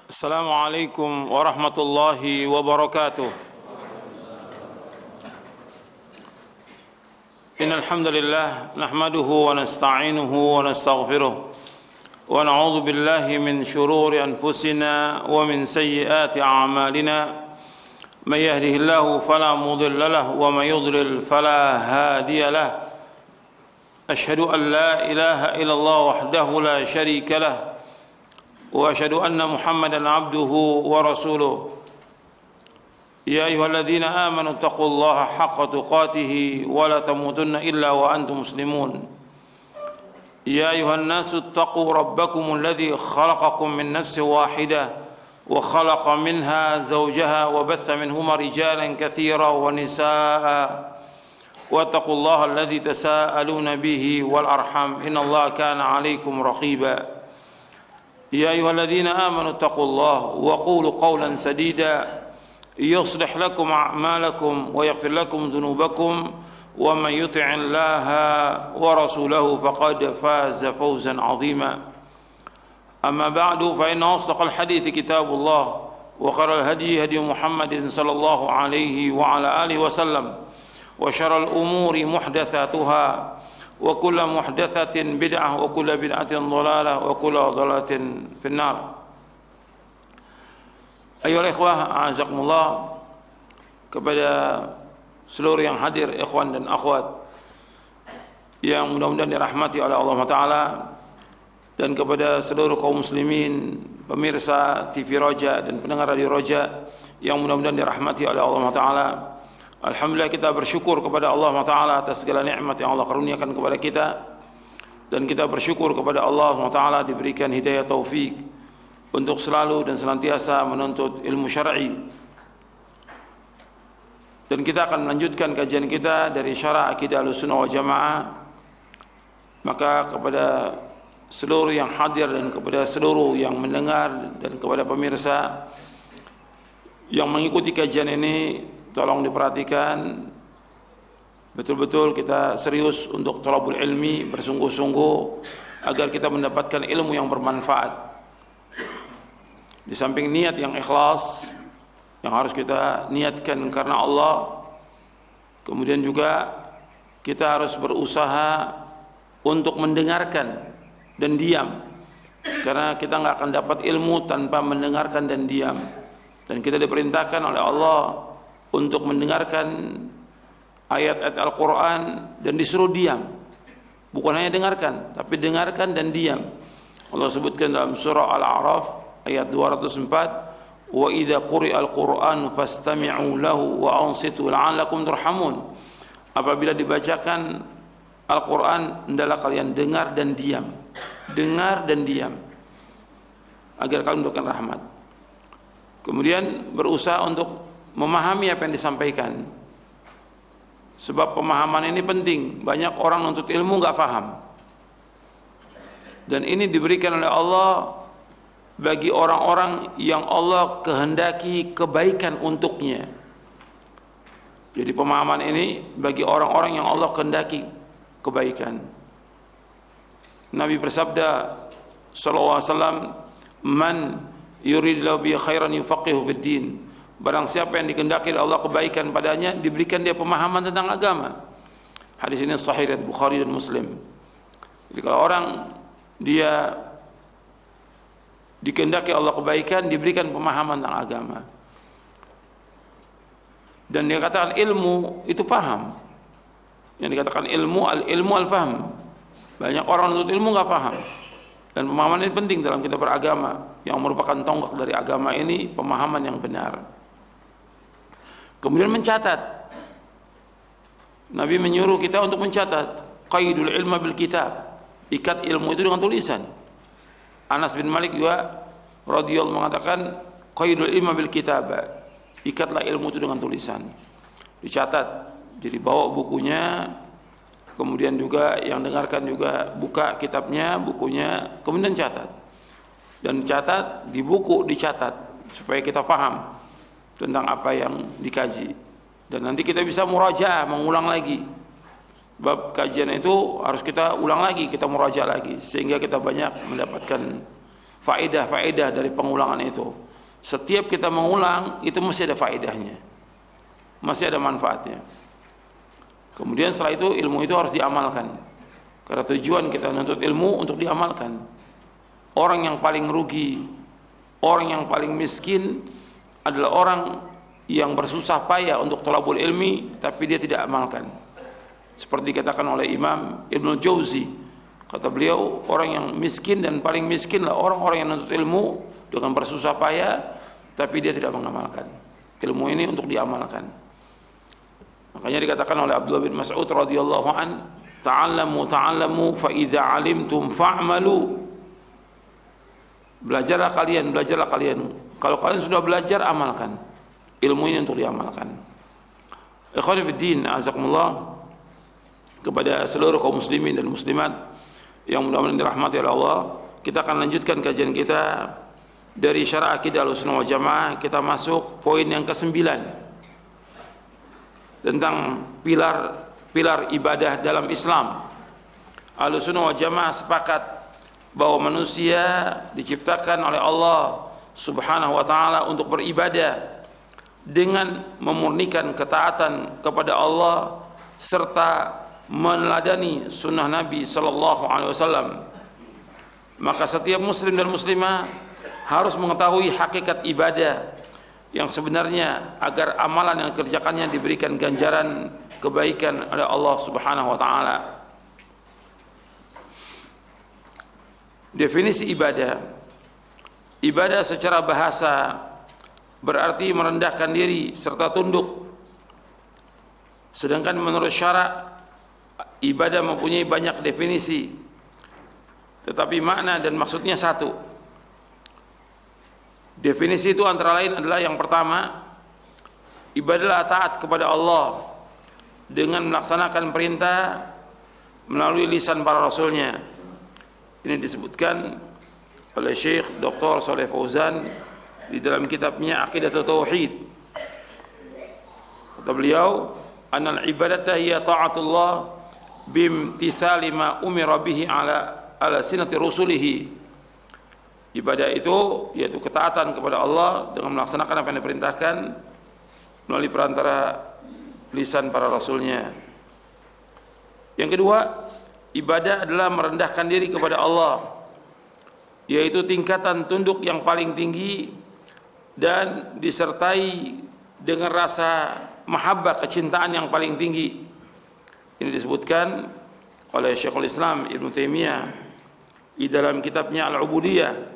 Assalamualaikum warahmatullahi wabarakatuh. Innal hamdalillah nahmaduhu wa nasta'inuhu wa nastaghfiruh wa na'udzu billahi min shururi anfusina wa min sayyiati a'malina. May yahdihillahu fala mudilla lahu wa may yudlil fala hadiya lahu. Ashhadu an la ilaha illallah wahdahu la syarika lahu wa asyhadu anna Muhammadan abduhu wa rasuluh. Ya ayyuhalladzina amanu taqullaha haqqa tuqatih wa la tamutunna illa wa antum muslimun. Ya ayyuhan nasu taqu rabbakumul ladzi khalaqakum min nafsin wahidah wa khalaqa minha zawjaha wa batha minhuma rijalan katsiran wa nisaa'a. Wattaqullaha alladzi tasaaluna bihi wal arham innallaha kana 'alaikum raqiba. يا أيها الذين آمنوا اتقوا الله وقولوا قولا سديدا يصلح لكم أعمالكم ويغفر لكم ذنوبكم ومن يطع الله ورسوله فقد فاز فوزا عظيما. أما بعد فإن أصدق الحديث كتاب الله وخير الهدي هدي محمد صلى الله عليه وعلى آله وسلم وشر الأمور محدثاتها وكل محدثة بدعة وكل بدعة ضلالة وكل ضلالة في النار. Ayolah ikhwah, a'azakumullah, kepada seluruh yang hadir, ikhwan dan akhwat yang mudah-mudahan dirahmati oleh Allah Ta'ala, dan kepada seluruh kaum muslimin, pemirsa TV Roja dan pendengar Radio Roja yang mudah-mudahan dirahmati oleh Allah Ta'ala. Alhamdulillah, kita bersyukur kepada Allah Ta'ala atas segala nikmat yang Allah karuniakan kepada kita, dan kita bersyukur kepada Allah Ta'ala diberikan hidayah taufik untuk selalu dan senantiasa menuntut ilmu syar'i. Dan kita akan melanjutkan kajian kita dari Syarah Aqidah Ahlussunnah wal Jamaah. Maka kepada seluruh yang hadir dan kepada seluruh yang mendengar dan kepada pemirsa yang mengikuti kajian ini, tolong diperhatikan betul-betul, kita serius untuk thalabul ilmi, bersungguh-sungguh agar kita mendapatkan ilmu yang bermanfaat. Di samping niat yang ikhlas yang harus kita niatkan karena Allah, kemudian juga kita harus berusaha untuk mendengarkan dan diam, karena kita nggak akan dapat ilmu tanpa mendengarkan dan diam. Dan kita diperintahkan oleh Allah untuk mendengarkan ayat-ayat Al-Quran dan disuruh diam. Bukan hanya dengarkan, tapi dengarkan dan diam. Allah sebutkan dalam surah Al-A'raf ayat 204, wa idza quri'al Qur'an fastami'u lahu wa ansitu la'allakum turhamun. Apabila dibacakan Al-Quran, hendaklah kalian dengar dan diam. Dengar dan diam agar kalian mendapatkan rahmat. Kemudian berusaha untuk memahami apa yang disampaikan, sebab pemahaman ini penting. Banyak orang nuntut ilmu nggak paham, dan ini diberikan oleh Allah bagi orang-orang yang Allah kehendaki kebaikan untuknya. Jadi pemahaman ini bagi orang-orang yang Allah kehendaki kebaikan. Nabi bersabda sallallahu alaihi wasallam, man yuridillahu bi khairan yufaqihu fid din. Barang siapa yang dikehendaki oleh Allah kebaikan padanya, diberikan dia pemahaman tentang agama. Hadis ini sahih dari Bukhari dan Muslim. Jadi kalau orang dia dikehendaki Allah kebaikan, diberikan pemahaman tentang agama. Dan dia katakan ilmu itu paham. Yang dikatakan ilmu, al-ilmu al-fahm. Banyak orang untuk ilmu enggak paham. Dan pemahaman ini penting dalam kita beragama. Yang merupakan tonggak dari agama ini pemahaman yang benar. Kemudian mencatat. Nabi menyuruh kita untuk mencatat. Qaidul ilma bil kitab. Ikat ilmu itu dengan tulisan. Anas bin Malik juga radhiyallahu mengatakan, qaidul ilma bil kitab. Ikatlah ilmu itu dengan tulisan. Dicatat. Jadi bawa bukunya, kemudian juga yang dengarkan juga buka kitabnya, bukunya, kemudian catat. Dan catat di buku, dicatat supaya kita paham tentang apa yang dikaji, dan nanti kita bisa murajaah, mengulang lagi. Bab kajian itu harus kita ulang lagi, kita murajaah lagi, sehingga kita banyak mendapatkan faedah-faedah dari pengulangan itu. Setiap kita mengulang itu mesti ada faedahnya, masih ada manfaatnya. Kemudian setelah itu ilmu itu harus diamalkan, karena tujuan kita menuntut ilmu untuk diamalkan. Orang yang paling rugi, orang yang paling miskin adalah orang yang bersusah payah untuk thalabul ilmi tapi dia tidak amalkan. Seperti dikatakan oleh Imam Ibnu Jauzi, kata beliau, orang yang miskin dan paling miskin lah orang-orang yang menuntut ilmu dengan bersusah payah tapi dia tidak mengamalkan. Ilmu ini untuk diamalkan. Makanya dikatakan oleh Abdullah bin Mas'ud radhiyallahu an, ta'allamu fa idza 'alimtum fa'malu. Belajarlah kalian. Kalau kalian sudah belajar, amalkan. Ilmu ini untuk diamalkan. Ikhwan fillah, azakumullah, kepada seluruh kaum muslimin dan muslimat yang mudah-mudahan dirahmati oleh Allah, kita akan lanjutkan kajian kita dari Syarah Aqidah Ahlussunnah wal Jamaah. Kita masuk poin yang ke-9 tentang pilar ibadah dalam Islam. Ahlussunnah wal Jamaah sepakat bahwa manusia diciptakan oleh Allah Subhanahu wa taala untuk beribadah dengan memurnikan ketaatan kepada Allah serta meneladani sunnah Nabi sallallahu alaihi wasallam. Maka setiap muslim dan muslimah harus mengetahui hakikat ibadah yang sebenarnya agar amalan yang dikerjakannya diberikan ganjaran kebaikan oleh Allah Subhanahu wa taala. Definisi ibadah. Ibadah secara bahasa berarti merendahkan diri serta tunduk. Sedangkan menurut syarak, ibadah mempunyai banyak definisi, tetapi makna dan maksudnya satu. Definisi itu antara lain adalah yang pertama, ibadahlah taat kepada Allah dengan melaksanakan perintah melalui lisan para rasulnya. Ini disebutkan oleh Syekh Dr. Shalih Fauzan di dalam kitabnya Aqidatul Tauhid. Kata beliau, "Annal ibadata hiya ta'atullah bimtithali ma umira bihi ala sinati rusulihi." Ibadah itu yaitu ketaatan kepada Allah dengan melaksanakan apa yang diperintahkan melalui perantara lisan para rasulnya. Yang kedua, ibadah adalah merendahkan diri kepada Allah, yaitu tingkatan tunduk yang paling tinggi dan disertai dengan rasa mahabbah, kecintaan yang paling tinggi. Ini disebutkan oleh Syekhul Islam Ibnu Taimiyah di dalam kitabnya Al-Ubudiyah.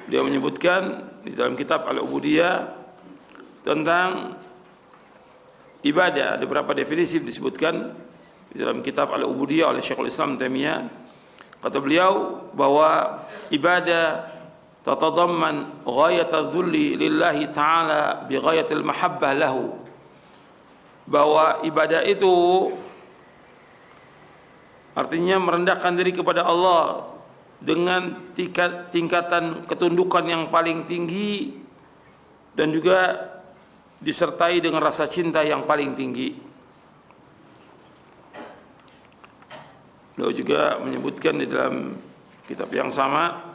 Dia menyebutkan di dalam kitab Al-Ubudiyah tentang ibadah. Ada beberapa definisi disebutkan di dalam kitab Al-Ubudiyah oleh Syekhul Islam Taimiyah. Kata beliau bahwa ibadah tatadamman ghayatadz dzulli lillahi ta'ala bi ghayatil mahabbah lahu. Bahwa ibadah itu artinya merendahkan diri kepada Allah dengan tingkatan ketundukan yang paling tinggi dan juga disertai dengan rasa cinta yang paling tinggi. Beliau juga menyebutkan di dalam kitab yang sama,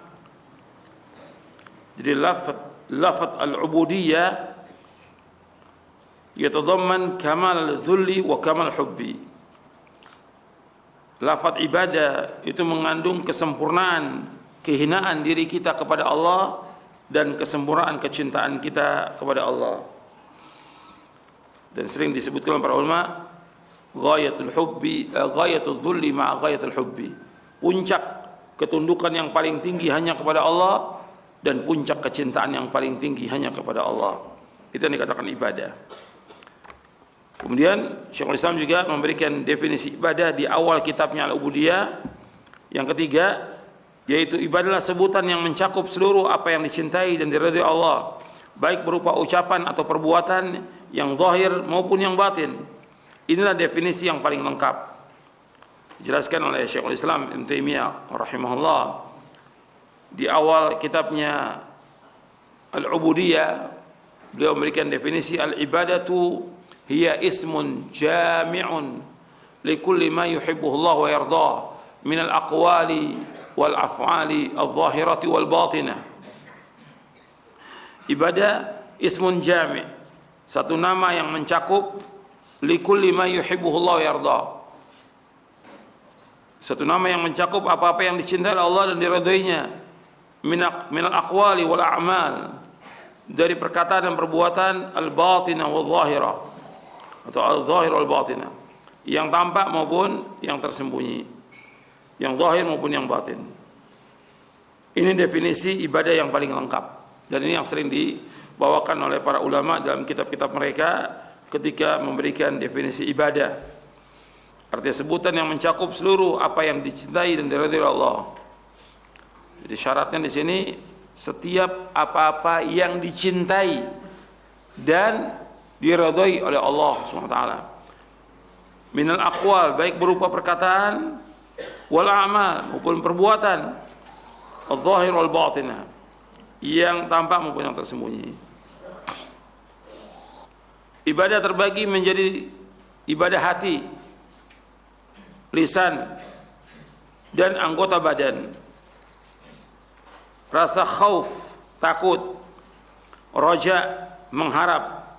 jadi lafaz al-ubudiyah yatadamman kamal al-dhulli wa kamal hubbi. Lafaz ibadah itu mengandung kesempurnaan kehinaan diri kita kepada Allah dan kesempurnaan kecintaan kita kepada Allah. Dan sering disebutkan oleh para ulama, ghayatul hubbi, ghayatul dhulli ma'a ghayatul hubbi. Puncak ketundukan yang paling tinggi hanya kepada Allah dan puncak kecintaan yang paling tinggi hanya kepada Allah. Itu yang dikatakan ibadah. Kemudian Syekhul Islam juga memberikan definisi ibadah di awal kitabnya Al-Ubudiyah. Yang ketiga, yaitu ibadahlah sebutan yang mencakup seluruh apa yang dicintai dan diridhai Allah, baik berupa ucapan atau perbuatan yang zahir maupun yang batin. Inilah definisi yang paling lengkap dijelaskan oleh Syekhul Islam Ibnu Taimiyah rahimahullah di awal kitabnya Al-Ubudiyah. Beliau memberikan definisi al-ibadatu hiya ismun jami'un likulli ma yuhibbuhu Allah wa yardah min al-aqwali wal af'ali adh-dhahirati wal batinah. Ibadah ismun jami', satu nama yang mencakup likulli ma yuhibbuhu Allah yarda. Satu nama yang mencakup apa-apa yang dicintai Allah dan diridhoinya, minal aqwali wal a'mal, dari perkataan dan perbuatan, al-batinah wal zahirah, atau al-zahir wal batinah, yang tampak maupun yang tersembunyi, yang zahir maupun yang batin. Ini definisi ibadah yang paling lengkap, dan ini yang sering dibawakan oleh para ulama dalam kitab-kitab mereka ketika memberikan definisi ibadah. Artinya sebutan yang mencakup seluruh apa yang dicintai dan diridhai Allah. Jadi syaratnya di sini setiap apa-apa yang dicintai dan diridhai oleh Allah SWT. Minal aqwal, baik berupa perkataan, wal a'mal, maupun perbuatan, al-zahir wal batinah, yang tampak maupun yang tersembunyi. Ibadah terbagi menjadi ibadah hati, lisan, dan anggota badan. Rasa khauf, takut, roja, mengharap,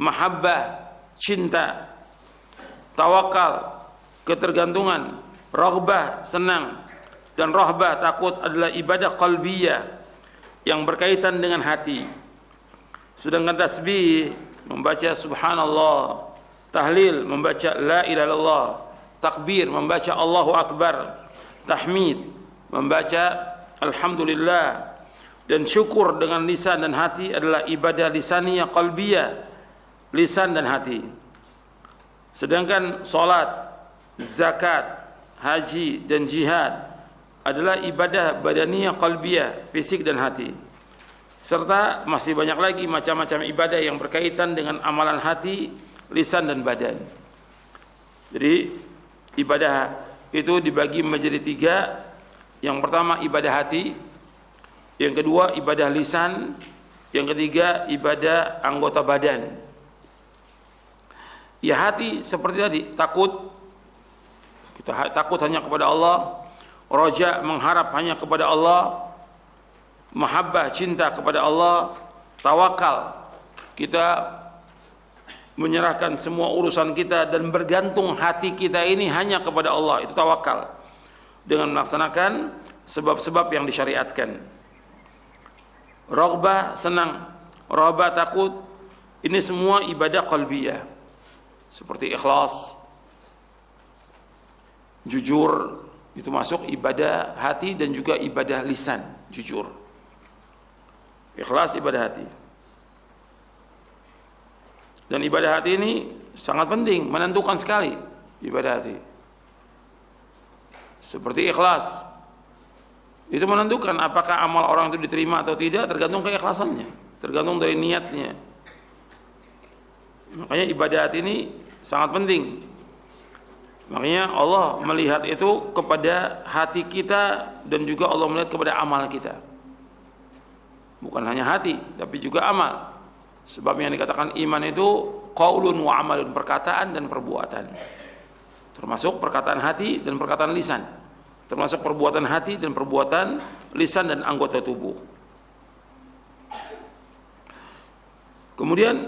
mahabbah, cinta, tawakal, ketergantungan, raghbah, senang, dan rahbah, takut adalah ibadah qalbiyah yang berkaitan dengan hati. Sedangkan tasbih, membaca subhanallah, tahlil, membaca la ilaha illallah, takbir, membaca Allahu Akbar, tahmid, membaca alhamdulillah, dan syukur dengan lisan dan hati adalah ibadah lisaniyah qalbiyah, lisan dan hati. Sedangkan salat, zakat, haji, dan jihad adalah ibadah badaniyah qalbiyah, fisik dan hati. Serta masih banyak lagi macam-macam ibadah yang berkaitan dengan amalan hati, lisan dan badan. Jadi ibadah itu dibagi menjadi tiga. Yang pertama ibadah hati, yang kedua ibadah lisan, yang ketiga ibadah anggota badan. Ya hati seperti tadi, takut, kita takut hanya kepada Allah, roja, mengharap hanya kepada Allah, mahabbah, cinta kepada Allah, tawakal, kita menyerahkan semua urusan kita dan bergantung hati kita ini hanya kepada Allah, itu tawakal, dengan melaksanakan sebab-sebab yang disyariatkan. Raghbah, senang, rahabah, takut, ini semua ibadah qalbiyah, seperti ikhlas, jujur, itu masuk ibadah hati, dan juga ibadah lisan, jujur. Ikhlas ibadah hati. Dan ibadah hati ini sangat penting, menentukan sekali ibadah hati. Seperti ikhlas, itu menentukan apakah amal orang itu diterima atau tidak, tergantung keikhlasannya, tergantung dari niatnya. Makanya ibadah hati ini sangat penting. Makanya Allah melihat itu kepada hati kita, dan juga Allah melihat kepada amal kita. Bukan hanya hati, tapi juga amal. Sebab yang dikatakan iman itu qaulun wa amalun, perkataan dan perbuatan. Termasuk perkataan hati dan perkataan lisan. Termasuk perbuatan hati dan perbuatan lisan dan anggota tubuh. Kemudian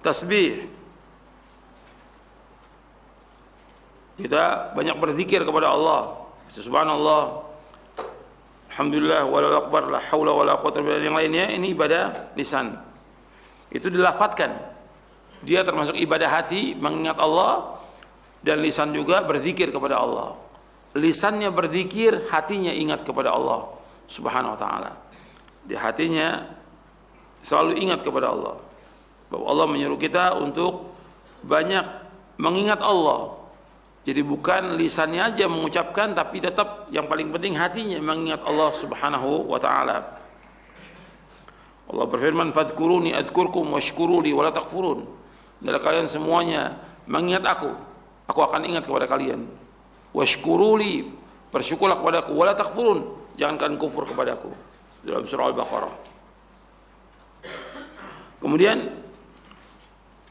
tasbih. Kita banyak berzikir kepada Allah. Subhanallah, alhamdulillah, wallahu akbar, la haula wala quwwata illa billah, yang lainnya, ini ibadah lisan. Itu dilafatkan. Dia termasuk ibadah hati, mengingat Allah, dan lisan juga berzikir kepada Allah. Lisannya berzikir, hatinya ingat kepada Allah Subhanahu wa taala. Di hatinya selalu ingat kepada Allah. Bahwa Allah menyuruh kita untuk banyak mengingat Allah. Jadi bukan lisannya aja mengucapkan, tapi tetap yang paling penting hatinya mengingat Allah Subhanahu wa taala. Allah berfirman, fadhkuruni adzkurkum washkuruli wala takfurun. Dari kalian semuanya mengingat aku akan ingat kepada kalian. Washkuruli, bersyukurlah kepada aku, wala takfurun, jangan kalian kufur kepada aku. Dalam surah Al-Baqarah. Kemudian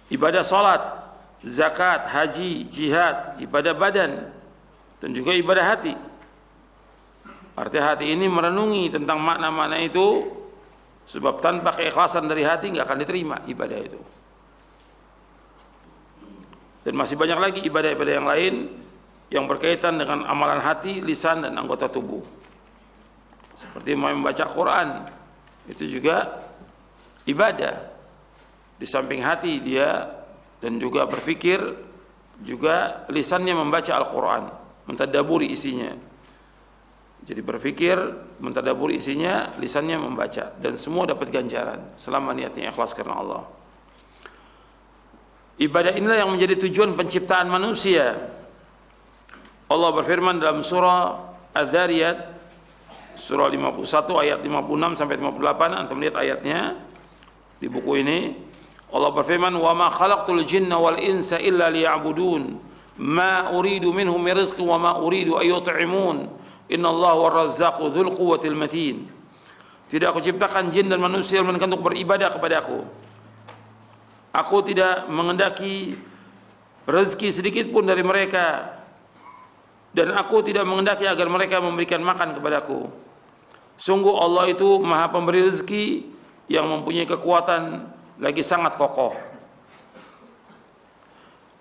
ibadah salat, zakat, haji, jihad, ibadah badan, dan juga ibadah hati. Artinya hati ini merenungi tentang makna-makna itu, sebab tanpa keikhlasan dari hati nggak akan diterima ibadah itu. Dan masih banyak lagi ibadah-ibadah yang lain yang berkaitan dengan amalan hati, lisan, dan anggota tubuh. Seperti membaca Quran, itu juga ibadah. Di samping hati dia dan juga berfikir, juga lisannya membaca Al-Quran, mentadaburi isinya. Jadi berfikir, mentadaburi isinya, lisannya membaca, dan semua dapat ganjaran selama niatnya ikhlas karena Allah. Ibadah inilah yang menjadi tujuan penciptaan manusia. Allah berfirman dalam surah Adz-Dzariyat surah 51 ayat 56 sampai 58, antum lihat ayatnya di buku ini. Allah berfirman, "Wa ma khalaqtul jinna wal insa illa liya'budun, ma uridu minhum min rizqin wa ma uridu an yut'imun, innallaha war-razzaqu dzul quwwatil matin." Tidak aku ciptakan jin dan manusia melainkan untuk beribadah kepadaku. Aku tidak mengendaki rezeki sedikit pun dari mereka, dan aku tidak mengendaki agar mereka memberikan makan kepadaku. Sungguh Allah itu Maha Pemberi rezeki yang mempunyai kekuatan lagi sangat kokoh.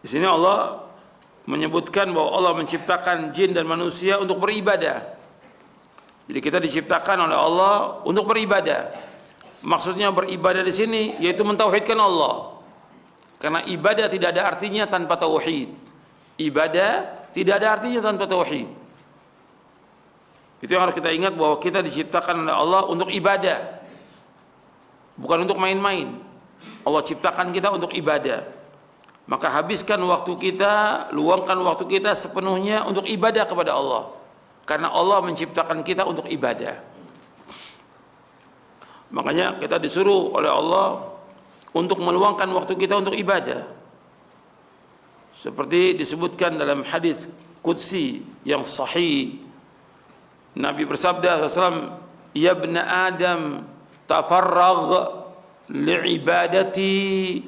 Di sini Allah menyebutkan bahwa Allah menciptakan jin dan manusia untuk beribadah. Jadi kita diciptakan oleh Allah untuk beribadah. Maksudnya beribadah di sini yaitu mentauhidkan Allah. Karena ibadah tidak ada artinya tanpa tauhid. Ibadah tidak ada artinya tanpa tauhid. Itu yang harus kita ingat, bahwa kita diciptakan oleh Allah untuk ibadah, bukan untuk main-main. Allah ciptakan kita untuk ibadah. Maka habiskan waktu kita, luangkan waktu kita sepenuhnya untuk ibadah kepada Allah. Karena Allah menciptakan kita untuk ibadah. Makanya kita disuruh oleh Allah untuk meluangkan waktu kita untuk ibadah. Seperti disebutkan dalam hadis qudsi yang sahih, Nabi bersabda SAW, "Ya ibna Adam, tafarragh li'ibadati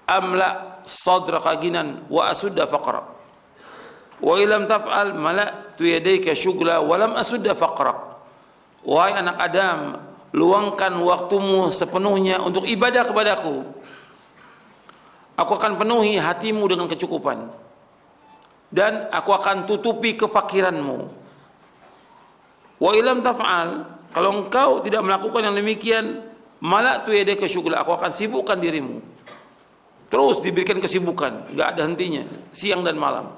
amla sadraka ginan wa asudda faqra. Wa illam taf'al mala'tu yadayka syughla wa lam asudda faqra." Wahai anak Adam, luangkan waktumu sepenuhnya untuk ibadah kepadaku. Aku akan penuhi hatimu dengan kecukupan, dan aku akan tutupi kefakiranmu. Wa ilam taf'al, kalau engkau tidak melakukan yang demikian, mala'tu yadayka syughla, aku akan sibukkan dirimu. Terus diberikan kesibukan, enggak ada hentinya, siang dan malam.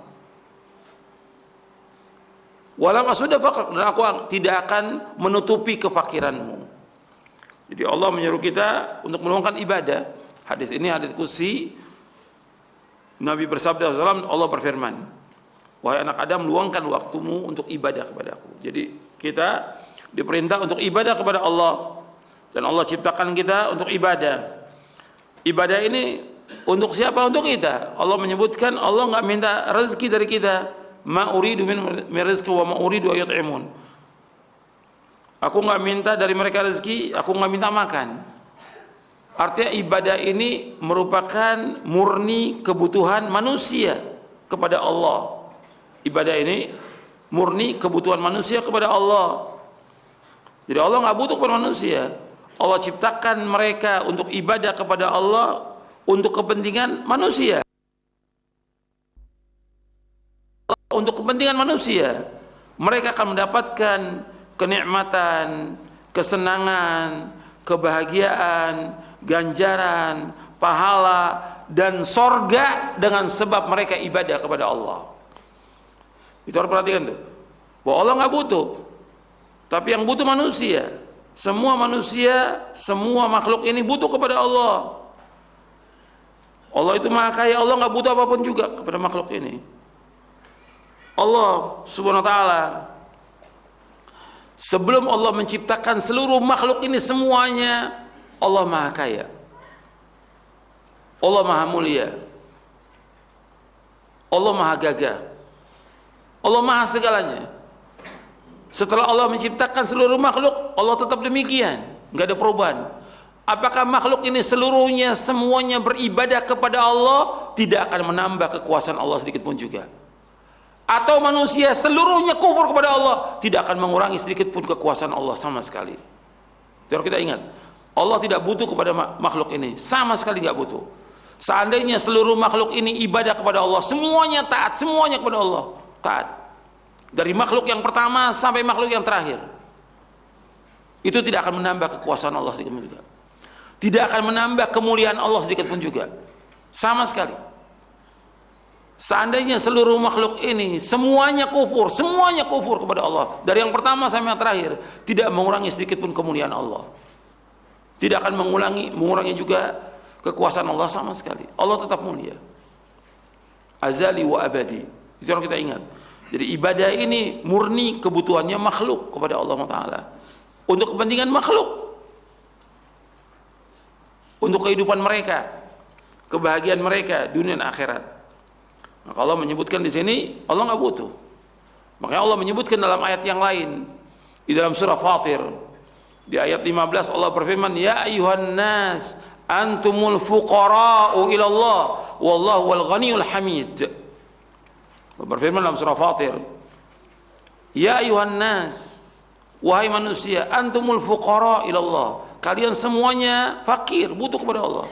Walam asudda faqr, dan aku tidak akan menutupi kefakiranmu. Jadi Allah menyuruh kita untuk meluangkan ibadah. Hadis ini hadis qudsi. Nabi bersabda SAW, Allah berfirman, "Wahai anak Adam, luangkan waktumu untuk ibadah kepadaku." Jadi kita diperintah untuk ibadah kepada Allah, dan Allah ciptakan kita untuk ibadah. Ibadah ini untuk siapa? Untuk kita. Allah menyebutkan Allah nggak minta rezeki dari kita. Ma uridu min rizqi wa ma uridu an yut'imun. Aku nggak minta dari mereka rezeki, aku nggak minta makan. Artinya ibadah ini merupakan murni kebutuhan manusia kepada Allah. Ibadah ini murni kebutuhan manusia kepada Allah. Jadi Allah nggak butuh kepada manusia. Allah ciptakan mereka untuk ibadah kepada Allah untuk kepentingan manusia. Untuk kepentingan manusia, mereka akan mendapatkan kenikmatan, kesenangan, kebahagiaan, ganjaran, pahala, dan sorga dengan sebab mereka ibadah kepada Allah. Itu harus perhatikan tuh, bahwa Allah nggak butuh, tapi yang butuh manusia. Semua manusia, semua makhluk ini butuh kepada Allah. Allah itu maha kaya, Allah nggak butuh apapun juga kepada makhluk ini. Allah subhanahu wa ta'ala, sebelum Allah menciptakan seluruh makhluk ini semuanya, Allah maha kaya, Allah maha mulia, Allah maha gagah, Allah maha segalanya. Setelah Allah menciptakan seluruh makhluk, Allah tetap demikian, nggak ada perubahan. Apakah makhluk ini seluruhnya semuanya beribadah kepada Allah? Tidak akan menambah kekuasaan Allah sedikit pun juga. atau manusia seluruhnya kufur kepada Allah, tidak akan mengurangi sedikit pun kekuasaan Allah sama sekali. Jadi kita ingat, Allah tidak butuh kepada makhluk ini, sama sekali tidak butuh. Seandainya seluruh makhluk ini ibadah kepada Allah, semuanya taat, semuanya kepada Allah taat, dari makhluk yang pertama sampai makhluk yang terakhir, itu tidak akan menambah kekuasaan Allah sedikit pun juga, tidak akan menambah kemuliaan Allah sedikit pun juga, sama sekali. Seandainya seluruh makhluk ini semuanya kufur kepada Allah, dari yang pertama sampai yang terakhir, tidak mengurangi sedikit pun kemuliaan Allah, tidak akan mengurangi juga kekuasaan Allah sama sekali. Allah tetap mulia, azali wa abadi. Itu yang kita ingat. Jadi ibadah ini murni kebutuhannya makhluk kepada Allah Ta'ala, untuk kepentingan makhluk, untuk kehidupan mereka, kebahagiaan mereka dunia dan akhirat. Maka Allah menyebutkan di sini Allah nggak butuh. Makanya Allah menyebutkan dalam ayat yang lain, di dalam surah Fatir di ayat 15 Allah berfirman, ya ayuhan nas antumul fuqara'u ila Allah wallahu wal ghaniyul hamid. Allah berfirman dalam surah Fatir, ya ayuhan nas, wahai manusia, antumul fuqara' ila Allah, kalian semuanya fakir, butuh kepada Allah.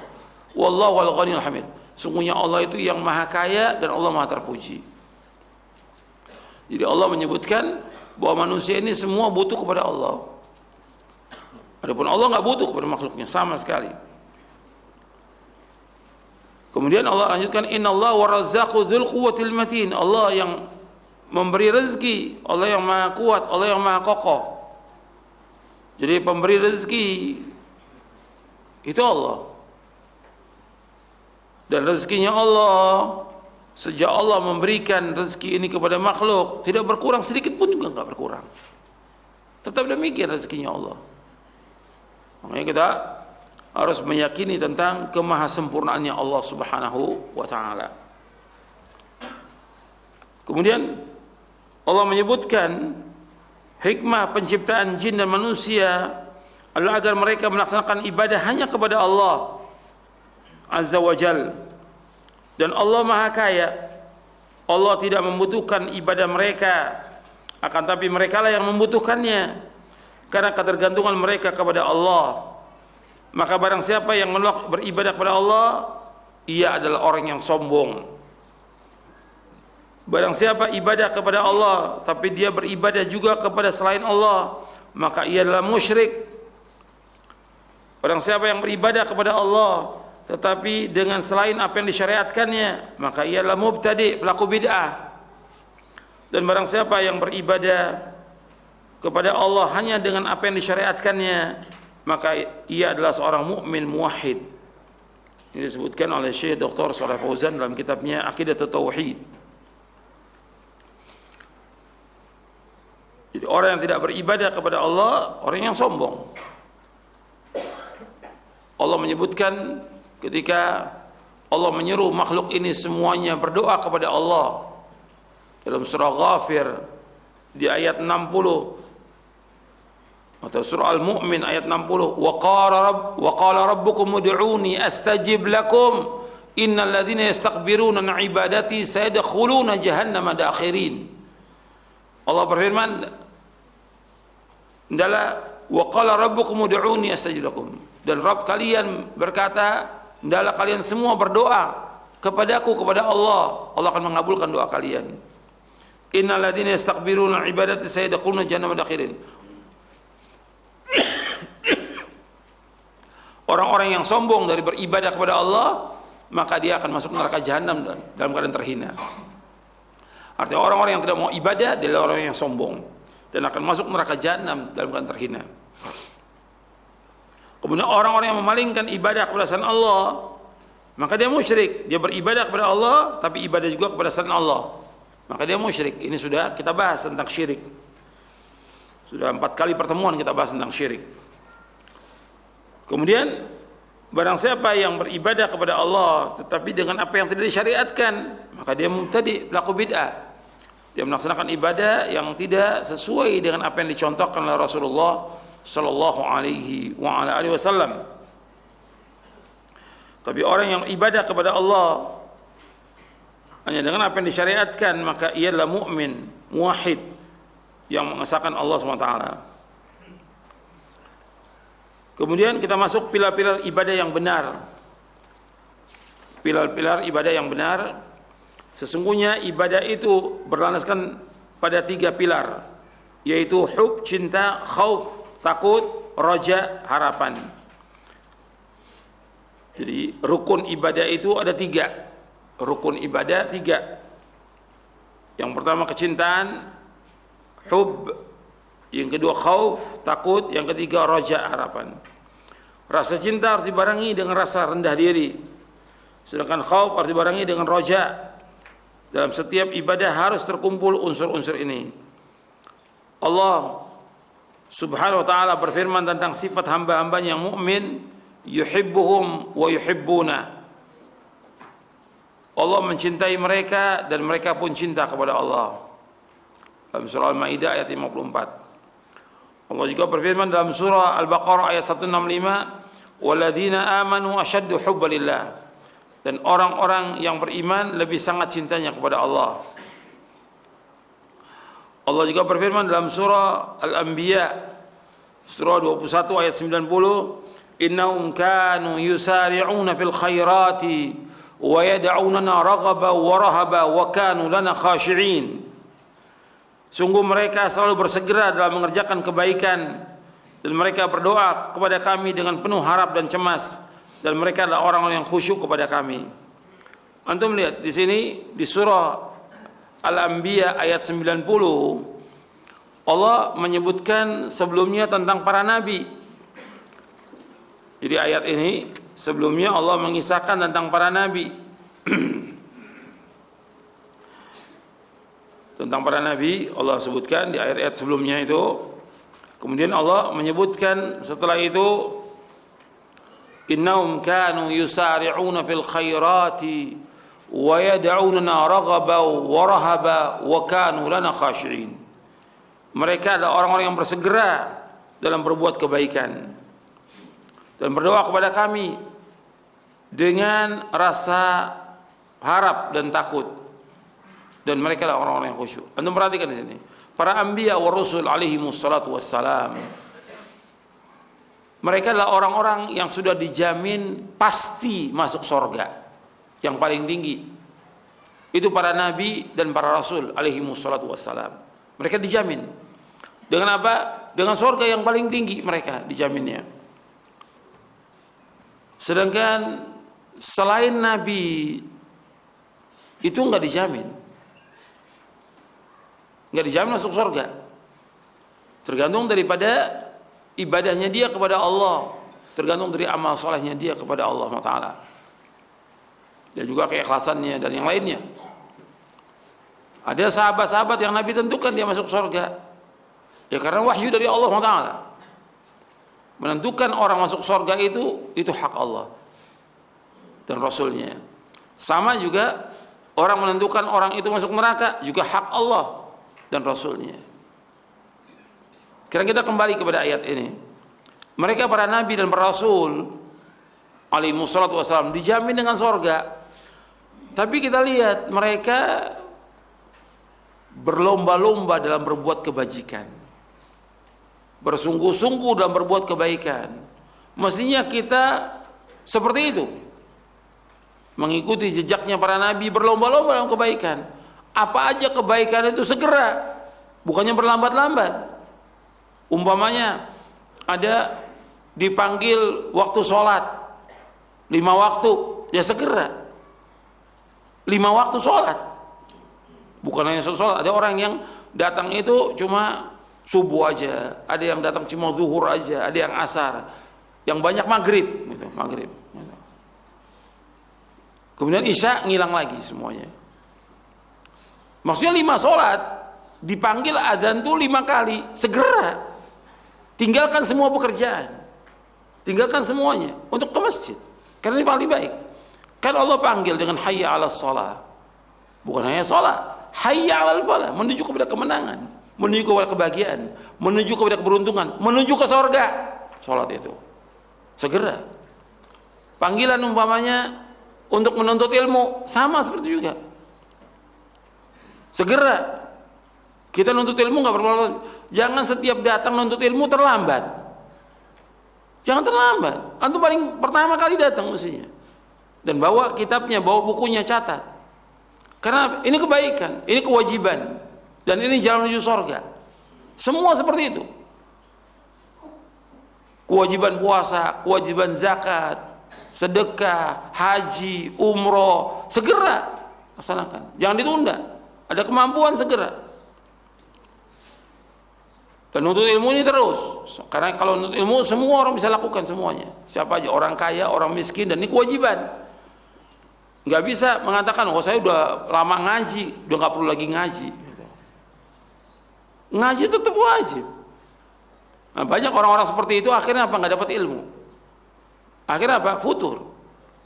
Wallahu wal ghaniyul hamid. Sungguhnya Allah itu yang maha kaya dan Allah maha terpuji. Jadi Allah menyebutkan bahwa manusia ini semua butuh kepada Allah. Adapun Allah nggak butuh kepada makhluknya sama sekali. Kemudian Allah lanjutkan, innallaha warazzaqu dzul quwwatil matin. Allah yang memberi rezeki, Allah yang maha kuat, Allah yang maha kokoh. Jadi pemberi rezeki itu Allah. Dan rezekinya Allah, sejak Allah memberikan rezeki ini kepada makhluk, tidak berkurang sedikit pun juga, nggak berkurang. Tetap demikian rezekinya Allah. Makanya kita harus meyakini tentang kemahasempurnaannya Allah Subhanahu wa Ta'ala. Kemudian Allah menyebutkan hikmah penciptaan jin dan manusia adalah agar mereka melaksanakan ibadah hanya kepada Allah Azza wa Jal. Dan Allah maha kaya, Allah tidak membutuhkan ibadah mereka, akan tapi mereka lah yang membutuhkannya karena ketergantungan mereka kepada Allah. Maka barang siapa yang menolak beribadah kepada Allah, ia adalah orang yang sombong. Barang siapa ibadah kepada Allah tapi dia beribadah juga kepada selain Allah, maka ia adalah musyrik. Barang siapa yang beribadah kepada Allah tetapi dengan selain apa yang disyariatkannya, maka ia adalah mubtadi', pelaku bid'ah. Dan barang siapa yang beribadah kepada Allah hanya dengan apa yang disyariatkannya, maka ia adalah seorang mukmin muwahhid. Ini disebutkan oleh Syekh Dr. Shalih Fauzan dalam kitabnya Aqidatut Tauhid. Jadi orang yang tidak beribadah kepada Allah, orang yang sombong. Allah menyebutkan ketika Allah menyeru makhluk ini semuanya berdoa kepada Allah dalam surah Ghafir di ayat 60 atau surah Al-Mu'min ayat 60, wa qala rabbukum ud'uni astajib lakum innal ladzina yastakbiruna an ibadati sayadkhuluna jahannama dakhirin. Allah berfirman adalah wa qala rabbukum ud'uni astajib lakum, dan Rabb kalian berkata, hendaklah kalian semua berdoa kepadaku, kepada Allah, Allah akan mengabulkan doa kalian. Innal ladzina yastakbiruna ibadati sayadkhuluna jahannama dakhirin. Orang-orang yang sombong dari beribadah kepada Allah, maka dia akan masuk neraka jahanam dalam keadaan terhina. Artinya orang-orang yang tidak mau ibadah adalah orang yang sombong dan akan masuk neraka jahanam dalam keadaan terhina. Kemudian orang-orang yang memalingkan ibadah kepada selain Allah, maka dia musyrik. Dia beribadah kepada Allah tapi ibadah juga kepada selain Allah, maka dia musyrik. Ini sudah kita bahas tentang syirik. Sudah 4 kali pertemuan kita bahas tentang syirik. Kemudian barang siapa yang beribadah kepada Allah tetapi dengan apa yang tidak disyariatkan, maka dia mubtadi', pelaku bid'ah. Dia melaksanakan ibadah yang tidak sesuai dengan apa yang dicontohkan oleh Rasulullah sallallahu alaihi wa ala alihi wasallam. Tapi orang yang ibadah kepada Allah Hanya dengan apa yang disyariatkan maka ia adalah mukmin, muwahhid yang mengesahkan Allah SWT. Kemudian kita masuk pilar-pilar ibadah yang benar. Pilar-pilar ibadah yang benar, sesungguhnya ibadah itu berlandaskan pada 3 pilar, yaitu hub, cinta, khauf, takut, roja, harapan. Jadi rukun ibadah itu ada 3. Rukun ibadah 3. Yang pertama kecintaan, hub. Yang kedua khauf, takut. Yang ketiga roja, harapan. Rasa cinta harus dibarengi dengan rasa rendah diri, sedangkan khauf harus dibarengi dengan roja. Dalam setiap ibadah harus terkumpul unsur-unsur ini. Allah Subhanahu wa ta'ala berfirman tentang sifat hamba-hambanya yang mukmin, yuhibbuhum wa yuhibbuna. Allah mencintai mereka dan mereka pun cinta kepada Allah. Dalam surah Al-Maidah ayat 54. Allah juga berfirman dalam surah Al-Baqarah ayat 165, walladzina amanu asyaddu hubban lillah. Dan orang-orang yang beriman lebih sangat cintanya kepada Allah. Allah juga berfirman dalam surah Al-Anbiya surah 21 ayat 90, innahum kanu yusari'una fil khairati wa yad'unana raghaba wa rahaba wa kanu lana khashi'in. Sungguh mereka selalu bersegera dalam mengerjakan kebaikan dan mereka berdoa kepada kami dengan penuh harap dan cemas, dan mereka adalah orang-orang yang khusyuk kepada kami. Antum lihat di sini di surah Al-Anbiya ayat 90, Allah menyebutkan sebelumnya tentang para nabi. Jadi ayat ini sebelumnya Allah mengisahkan tentang para nabi. Tentang para nabi Allah sebutkan di ayat-ayat sebelumnya itu. Kemudian Allah menyebutkan setelah itu, innahum kanu yusari'una fil khairati wa yad'unana raghaban wa rahaba wa kanu lana khashi'in. Mereka adalah orang-orang yang bersegera dalam berbuat kebaikan dan berdoa kepada kami dengan rasa harap dan takut, dan mereka adalah orang-orang yang khusyuk. Anda perhatikan di sini, para anbiya wa rusul alaihi wassalatu wassalam, mereka adalah orang-orang yang sudah dijamin pasti masuk surga yang paling tinggi. Itu para nabi dan para rasul alaihi wassalatu wassalam. Mereka dijamin. Dengan apa? Dengan surga yang paling tinggi mereka dijaminnya. Sedangkan selain nabi itu enggak dijamin. Enggak dijamin masuk surga. Tergantung daripada ibadahnya dia kepada Allah, tergantung dari amal solehnya dia kepada Allah SWT, dan juga keikhlasannya dan yang lainnya. Ada sahabat-sahabat yang Nabi tentukan dia masuk surga, ya karena wahyu dari Allah SWT. Menentukan orang masuk surga itu hak Allah dan Rasulnya. Sama juga orang menentukan orang itu masuk neraka juga hak Allah dan Rasulnya. Sekarang kita kembali kepada ayat ini. Mereka para nabi dan para rasul alaihi wassalatu wassalam dijamin dengan surga. Tapi kita lihat mereka berlomba-lomba dalam berbuat kebajikan, bersungguh-sungguh dalam berbuat kebaikan. Mestinya kita seperti itu, mengikuti jejaknya para nabi, berlomba-lomba dalam kebaikan. Apa aja kebaikan itu segera, bukannya berlambat-lambat. Umpamanya ada dipanggil waktu sholat 5 waktu, ya segera 5 waktu sholat. Bukan hanya sholat, ada orang yang datang itu cuma subuh aja, ada yang datang cuma zuhur aja, ada yang asar, yang banyak maghrib gitu, maghrib gitu. Kemudian isya ngilang lagi semuanya. Maksudnya 5 sholat, dipanggil adzan tuh 5 kali, segera tinggalkan semua pekerjaan, tinggalkan semuanya untuk ke masjid, karena ini paling baik. Kan Allah panggil dengan hayya 'alas shalah, bukan hanya sholat, hayya 'alal falah, menuju kepada kemenangan, menuju kepada kebahagiaan, menuju kepada keberuntungan, menuju ke surga. Sholat itu segera. Panggilan umpamanya untuk menuntut ilmu sama seperti juga. Segera. Kita nuntut ilmu nggak perlu. Jangan setiap datang nuntut ilmu terlambat. Jangan terlambat. Antum paling pertama kali datang mestinya. Dan bawa kitabnya, bawa bukunya, catat. Karena ini kebaikan, ini kewajiban, dan ini jalan menuju surga. Semua seperti itu. Kewajiban puasa, kewajiban zakat, sedekah, haji, umroh, segera laksanakan. Jangan ditunda. Ada kemampuan segera. Dan nuntut ilmu ini terus. Karena kalau nuntut ilmu semua orang bisa lakukan semuanya. Siapa aja, orang kaya, orang miskin, dan ini kewajiban. Nggak bisa mengatakan, oh saya udah lama ngaji, udah nggak perlu lagi ngaji. Ngaji tetap wajib. Nah, banyak orang-orang seperti itu akhirnya apa? Nggak dapat ilmu. Akhirnya apa? Futur,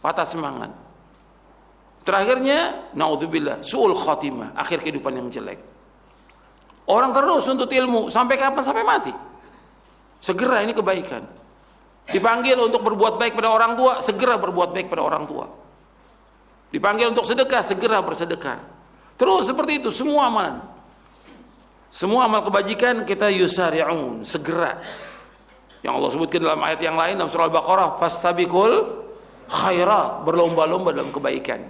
patah semangat. Terakhirnya, naudzubillah, su'ul khatimah, akhir kehidupan yang jelek. Orang terus nuntut ilmu sampai kapan? Sampai mati. Segera, ini kebaikan. Dipanggil untuk berbuat baik pada orang tua, segera berbuat baik pada orang tua. Dipanggil untuk sedekah, segera bersedekah. Terus seperti itu semua amalan. Semua amal kebajikan kita yusari'un, segera. Yang Allah sebutkan dalam ayat yang lain dalam surah Al-Baqarah, fastabiqul khairat, berlomba-lomba dalam kebaikan.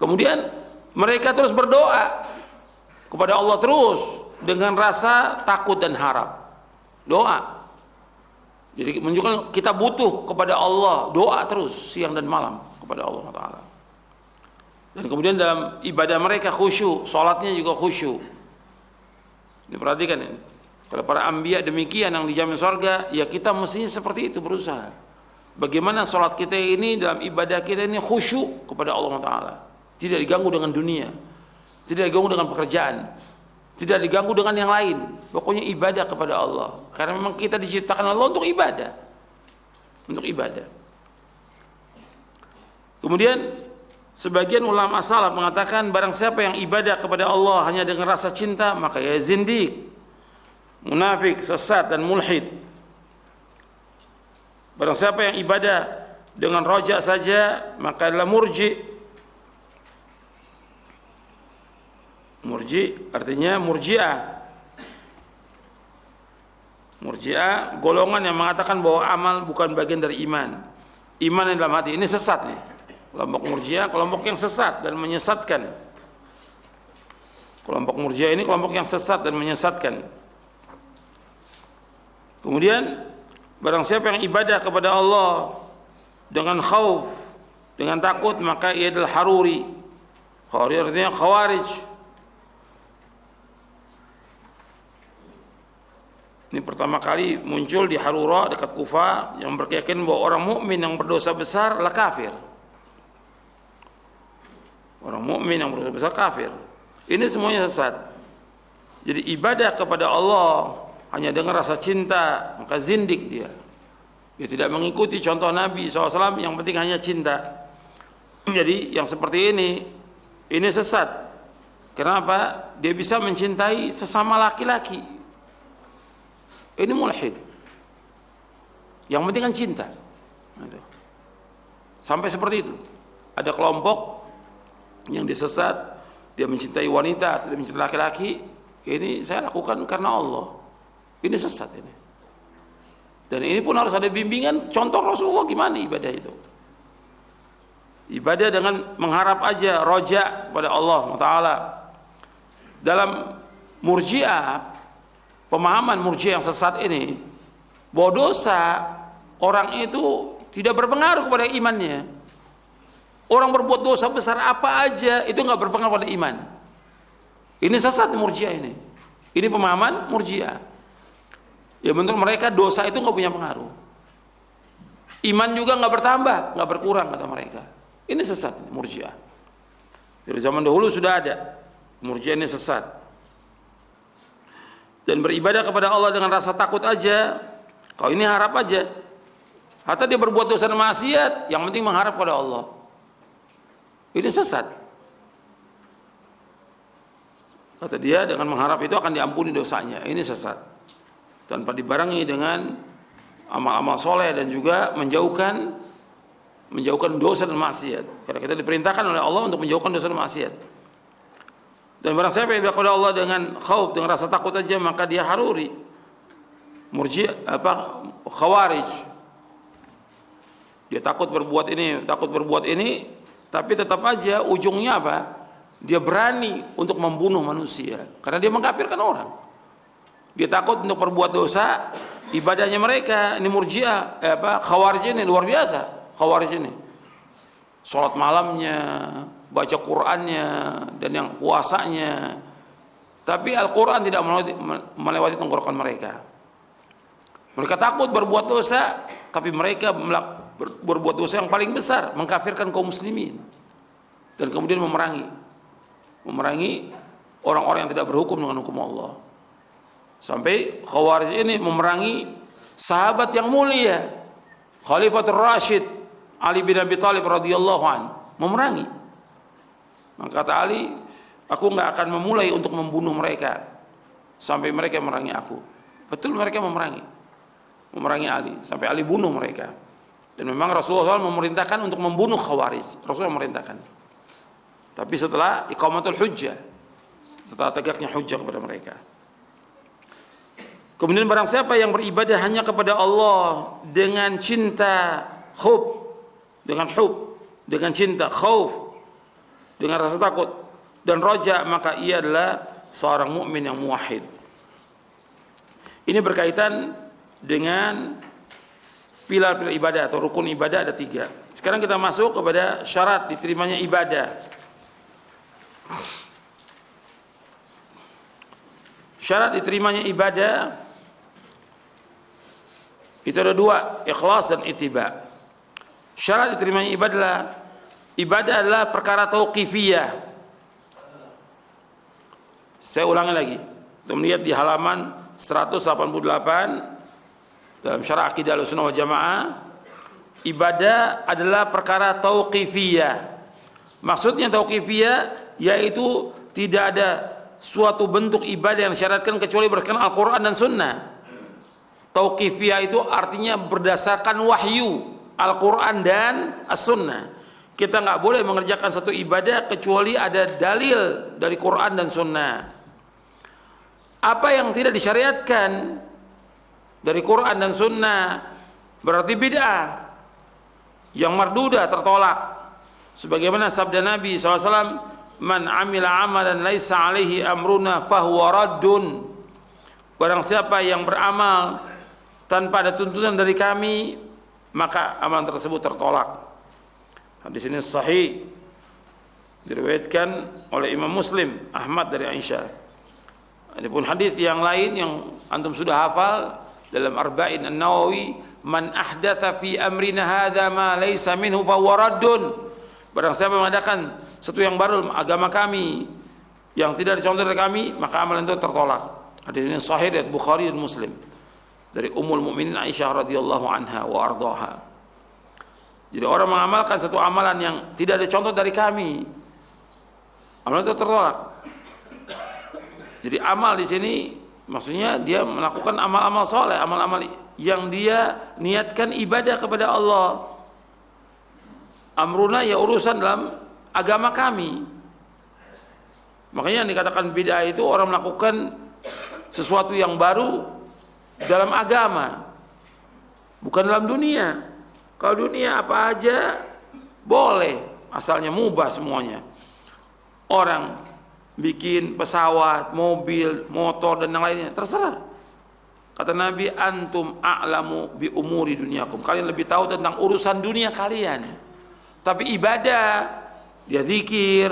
Kemudian mereka terus berdoa kepada Allah terus dengan rasa takut dan harap. Doa. Jadi menunjukkan kita butuh kepada Allah, doa terus siang dan malam kepada Allah Taala. Dan kemudian dalam ibadah mereka khusyuk, salatnya juga khusyuk. Diperhatikan ini. Kalau para anbiya demikian yang dijamin surga, ya kita mestinya seperti itu berusaha. Bagaimana salat kita ini dalam ibadah kita ini khusyuk kepada Allah Taala. Tidak diganggu dengan dunia. Tidak diganggu dengan pekerjaan, tidak diganggu dengan yang lain. Pokoknya ibadah kepada Allah. Karena memang kita diciptakan Allah untuk ibadah. Untuk ibadah. Kemudian sebagian ulama salaf mengatakan barang siapa yang ibadah kepada Allah hanya dengan rasa cinta, maka ia zindik, munafik, sesat dan mulhid. Barang siapa yang ibadah dengan roja saja, maka adalah murji. Murji artinya murji'ah. Murji'ah golongan yang mengatakan bahwa amal bukan bagian dari iman. Iman yang dalam hati, ini sesat nih. Kelompok murji'ah, kelompok yang sesat dan menyesatkan. Kelompok murji'ah ini kelompok yang sesat dan menyesatkan. Kemudian barang siapa yang ibadah kepada Allah dengan khauf, dengan takut, maka ia adalah haruri. Haruri artinya khawarij. Ini pertama kali muncul di Harura dekat Kufa yang berkeyakinan bahwa orang mukmin yang berdosa besar adalah kafir. Orang mukmin yang berdosa besar kafir. Ini semuanya sesat. Jadi ibadah kepada Allah hanya dengan rasa cinta, maka zindik dia. Dia tidak mengikuti contoh Nabi SAW, yang penting hanya cinta. Jadi yang seperti ini sesat. Kenapa? Dia bisa mencintai sesama laki-laki. Ini mulhid. Yang penting kan cinta. Sampai seperti itu. Ada kelompok yang disesat, dia mencintai wanita, tidak mencintai laki-laki. Ini saya lakukan karena Allah. Ini sesat ini. Dan ini pun harus ada bimbingan. Contoh Rasulullah gimana ibadah itu. Ibadah dengan mengharap aja roja kepada Allah Taala. Dalam murji'ah, pemahaman murji'ah yang sesat ini, bahwa dosa orang itu tidak berpengaruh kepada imannya. Orang berbuat dosa besar apa aja itu nggak berpengaruh pada iman. Ini sesat murji'ah ini. Ini pemahaman murji'ah. Ya menurut mereka dosa itu nggak punya pengaruh. Iman juga nggak bertambah, nggak berkurang kata mereka. Ini sesat murji'ah. Dari zaman dahulu sudah ada murji'ah ini sesat. Dan beribadah kepada Allah dengan rasa takut aja. Kalau ini harap aja. Atau dia berbuat dosa dan maksiat, yang penting mengharap pada Allah. Ini sesat. Kata dia dengan mengharap itu akan diampuni dosanya. Ini sesat. Tanpa dibarengi dengan amal-amal soleh dan juga menjauhkan dosa dan maksiat. Karena kita diperintahkan oleh Allah untuk menjauhkan dosa dan maksiat. Dan barang siapa yang kepada Allah dengan khauf, dengan rasa takut saja, maka dia haruri. Khawarij. Dia takut berbuat ini, tapi tetap aja ujungnya apa? Dia berani untuk membunuh manusia karena dia mengkafirkan orang. Dia takut untuk berbuat dosa, ibadahnya mereka ini Murji'ah, Khawarij ini luar biasa. Khawarij ini salat malamnya, baca Qur'annya, dan yang puasanya, tapi Al-Quran tidak melewati tenggorokan mereka. Mereka takut berbuat dosa, tapi mereka berbuat dosa yang paling besar, mengkafirkan kaum muslimin, dan kemudian memerangi orang-orang yang tidak berhukum dengan hukum Allah. Sampai Khawarij ini memerangi sahabat yang mulia, Khalifatul Rashid Ali bin Abi Thalib radhiyallahu an, memerangi. Maka kata Ali, aku enggak akan memulai untuk membunuh mereka sampai mereka memerangi aku. Betul, mereka memerangi Ali sampai Ali bunuh mereka. Dan memang Rasulullah SAW memerintahkan untuk membunuh Khawarij. Rasulullah memerintahkan. Tapi setelah iqamatul hujjah, setelah tegaknya hujjah kepada mereka. Kemudian barang siapa yang beribadah hanya kepada Allah dengan cinta, dengan cinta, khauf, dengan rasa takut dan roja, maka ia adalah seorang mukmin yang muwahhid. Ini berkaitan dengan pilar-pilar ibadah atau rukun ibadah, ada 3. Sekarang kita masuk kepada syarat diterimanya ibadah. Syarat diterimanya ibadah itu ada 2, ikhlas dan ittiba. Syarat diterimanya ibadah adalah perkara tauqifiyah. Saya ulangi lagi, untuk melihat di halaman 188 dalam Syarah Aqidah Ahlussunnah wal Jamaah, ibadah adalah perkara tauqifiyah. Maksudnya tauqifiyah yaitu tidak ada suatu bentuk ibadah yang disyaratkan kecuali berdasarkan Al-Quran dan Sunnah. Tauqifiyah itu artinya berdasarkan wahyu Al-Quran dan As-Sunnah. Kita nggak boleh mengerjakan satu ibadah kecuali ada dalil dari Quran dan Sunnah. Apa yang tidak disyariatkan dari Quran dan Sunnah berarti bid'ah yang mardudah, tertolak. Sebagaimana sabda Nabi SAW, man amila amalan laisa alaihi amruna fahuwa raddun. Barang siapa yang beramal tanpa ada tuntunan dari kami, maka amalan tersebut tertolak. Hadis ini sahih, diriwayatkan oleh Imam Muslim, Ahmad dari Aisyah. Adapun hadis yang lain yang antum sudah hafal dalam Arba'in An-Nawawi, man ahdatsa fi amrina hadza ma laysa minhu fa huwa raddun. Barang siapa mengadakan sesuatu yang baru dalam agama kami yang tidak dicontoh dari kami, maka amalan itu tertolak. Hadis ini sahih dari Bukhari dan Muslim dari Ummul Mukminin Aisyah radhiyallahu anha wa ardhaha. Jadi orang mengamalkan satu amalan yang tidak ada contoh dari kami, amalan itu tertolak. Jadi amal di sini maksudnya dia melakukan amal-amal soleh, amal-amal yang dia niatkan ibadah kepada Allah. Amruna ya urusan dalam agama kami. Makanya yang dikatakan bid'ah itu orang melakukan sesuatu yang baru dalam agama, bukan dalam dunia. Kalau dunia apa aja boleh, asalnya mubah semuanya. Orang bikin pesawat, mobil, motor dan yang lainnya, terserah. Kata Nabi, antum a'lamu bi umuri dunyakum. Kalian lebih tahu tentang urusan dunia kalian. Tapi ibadah, dia zikir,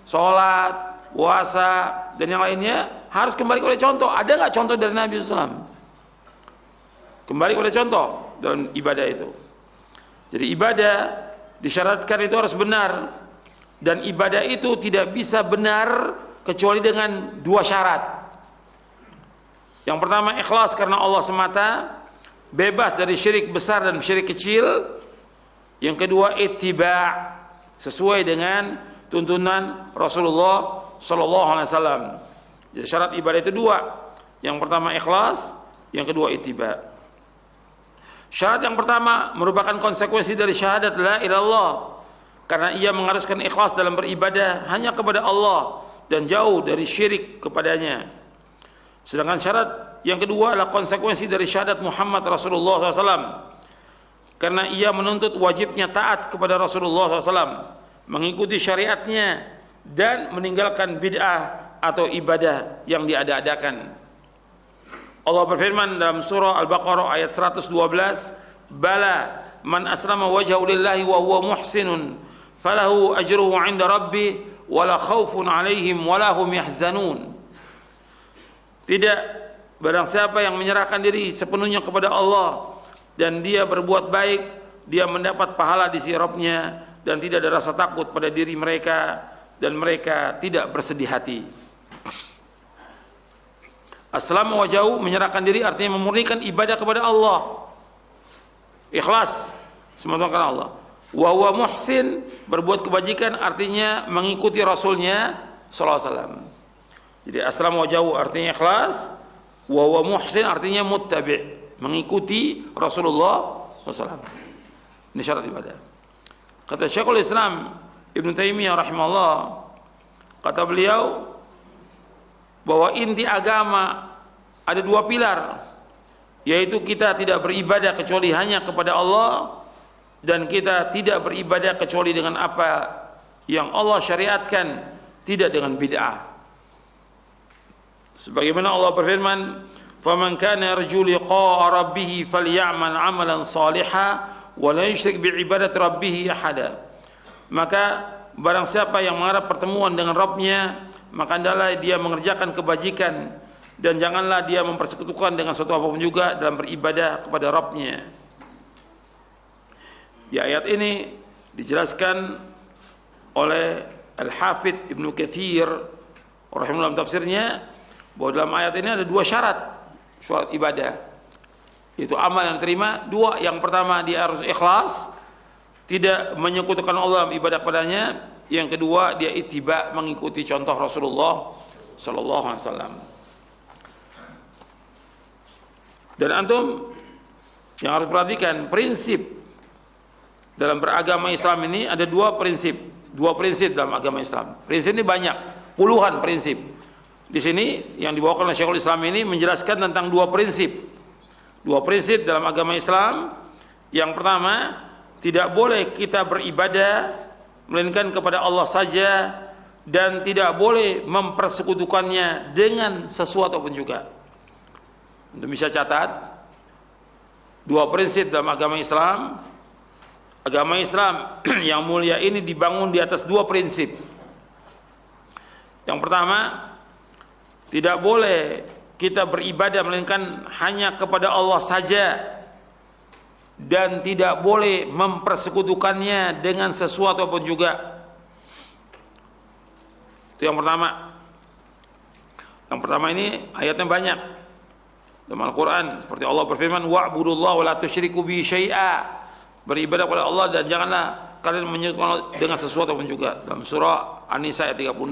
sholat, puasa dan yang lainnya harus kembali kepada contoh. Ada nggak contoh dari Nabi SAW? Kembali kepada contoh dalam ibadah itu. Jadi ibadah disyaratkan itu harus benar, dan ibadah itu tidak bisa benar kecuali dengan 2 syarat. Yang pertama, ikhlas karena Allah semata, bebas dari syirik besar dan syirik kecil. Yang kedua, ittiba', sesuai dengan tuntunan Rasulullah sallallahu alaihi wasallam. Jadi syarat ibadah itu 2. Yang pertama ikhlas, yang kedua ittiba'. Syarat yang pertama merupakan konsekuensi dari syahadat la ilallah, karena ia mengharuskan ikhlas dalam beribadah hanya kepada Allah dan jauh dari syirik kepadanya. Sedangkan syarat yang kedua adalah konsekuensi dari syahadat Muhammad Rasulullah SAW, karena ia menuntut wajibnya taat kepada Rasulullah SAW, mengikuti syariatnya dan meninggalkan bid'ah atau ibadah yang diada-adakan. Allah berfirman dalam surah Al-Baqarah ayat 112, "Bala man aslama wajhahu lillahi wa huwa muhsinun falahu ajruhu 'inda rabbih wala khaufun 'alaihim wala hum yahzanun." Tidak, barang siapa yang menyerahkan diri sepenuhnya kepada Allah dan dia berbuat baik, dia mendapat pahala di sisi Rabb-nya dan tidak ada rasa takut pada diri mereka dan mereka tidak bersedih hati. Aslama wajahu, menyerahkan diri artinya memurnikan ibadah kepada Allah, ikhlas semata karena Allah. Wa huwa muhsin, berbuat kebajikan artinya mengikuti Rasulnya sallallahu alaihi wasallam. Jadi aslama wajahu artinya ikhlas, wa huwa muhsin artinya muttabi', mengikuti Rasulullah sallallahu alaihi wasallam. Ini syarat ibadah. Kata Syekhul Islam Ibnu Taimiyah rahimahullah, kata beliau bahwa inti agama ada dua pilar, yaitu kita tidak beribadah kecuali hanya kepada Allah, dan kita tidak beribadah kecuali dengan apa yang Allah syariatkan, tidak dengan bid'ah. Sebagaimana Allah berfirman, "Faman kana yarju liqa'a rabbih falyamal 'amalan shalihan wa la yusyrik bi'ibadati rabbih ahada." Maka barang siapa yang mengharap pertemuan dengan Rabb-nya, maka hendaklah dia mengerjakan kebajikan dan janganlah dia mempersekutukan dengan sesuatu apapun juga dalam beribadah kepada Rabb-nya. Di ayat ini dijelaskan oleh Al-Hafidz Ibnu Katsir rahimahullah dalam tafsirnya bahwa dalam ayat ini ada dua syarat ibadah, yaitu amal yang diterima. Dua, yang pertama dia harus ikhlas, tidak menyekutukan Allah dalam ibadah kepadanya. Yang kedua, dia ittiba, mengikuti contoh Rasulullah sallallahu alaihi wasallam. Dan antum yang harus perhatikan, prinsip dalam beragama Islam ini ada dua prinsip dalam agama Islam. Prinsip ini banyak, puluhan prinsip. Di sini yang dibawakan oleh Syekhul Islam ini menjelaskan tentang dua prinsip. Dua prinsip dalam agama Islam. Yang pertama, tidak boleh kita beribadah melainkan kepada Allah saja dan tidak boleh mempersekutukannya dengan sesuatu pun juga. Untuk bisa catat, dua prinsip dalam agama Islam. Agama Islam yang mulia ini dibangun di atas dua prinsip. Yang pertama, tidak boleh kita beribadah melainkan hanya kepada Allah saja dan tidak boleh mempersekutukannya dengan sesuatu pun juga. Itu yang pertama. Yang pertama ini ayatnya banyak dalam Al-Quran, seperti Allah berfirman, wa'budullaha wa la tusyriku bihi syai'a, beribadah kepada Allah dan janganlah kalian menyekutukan dengan sesuatu pun juga, dalam surah An-Nisa ayat 36.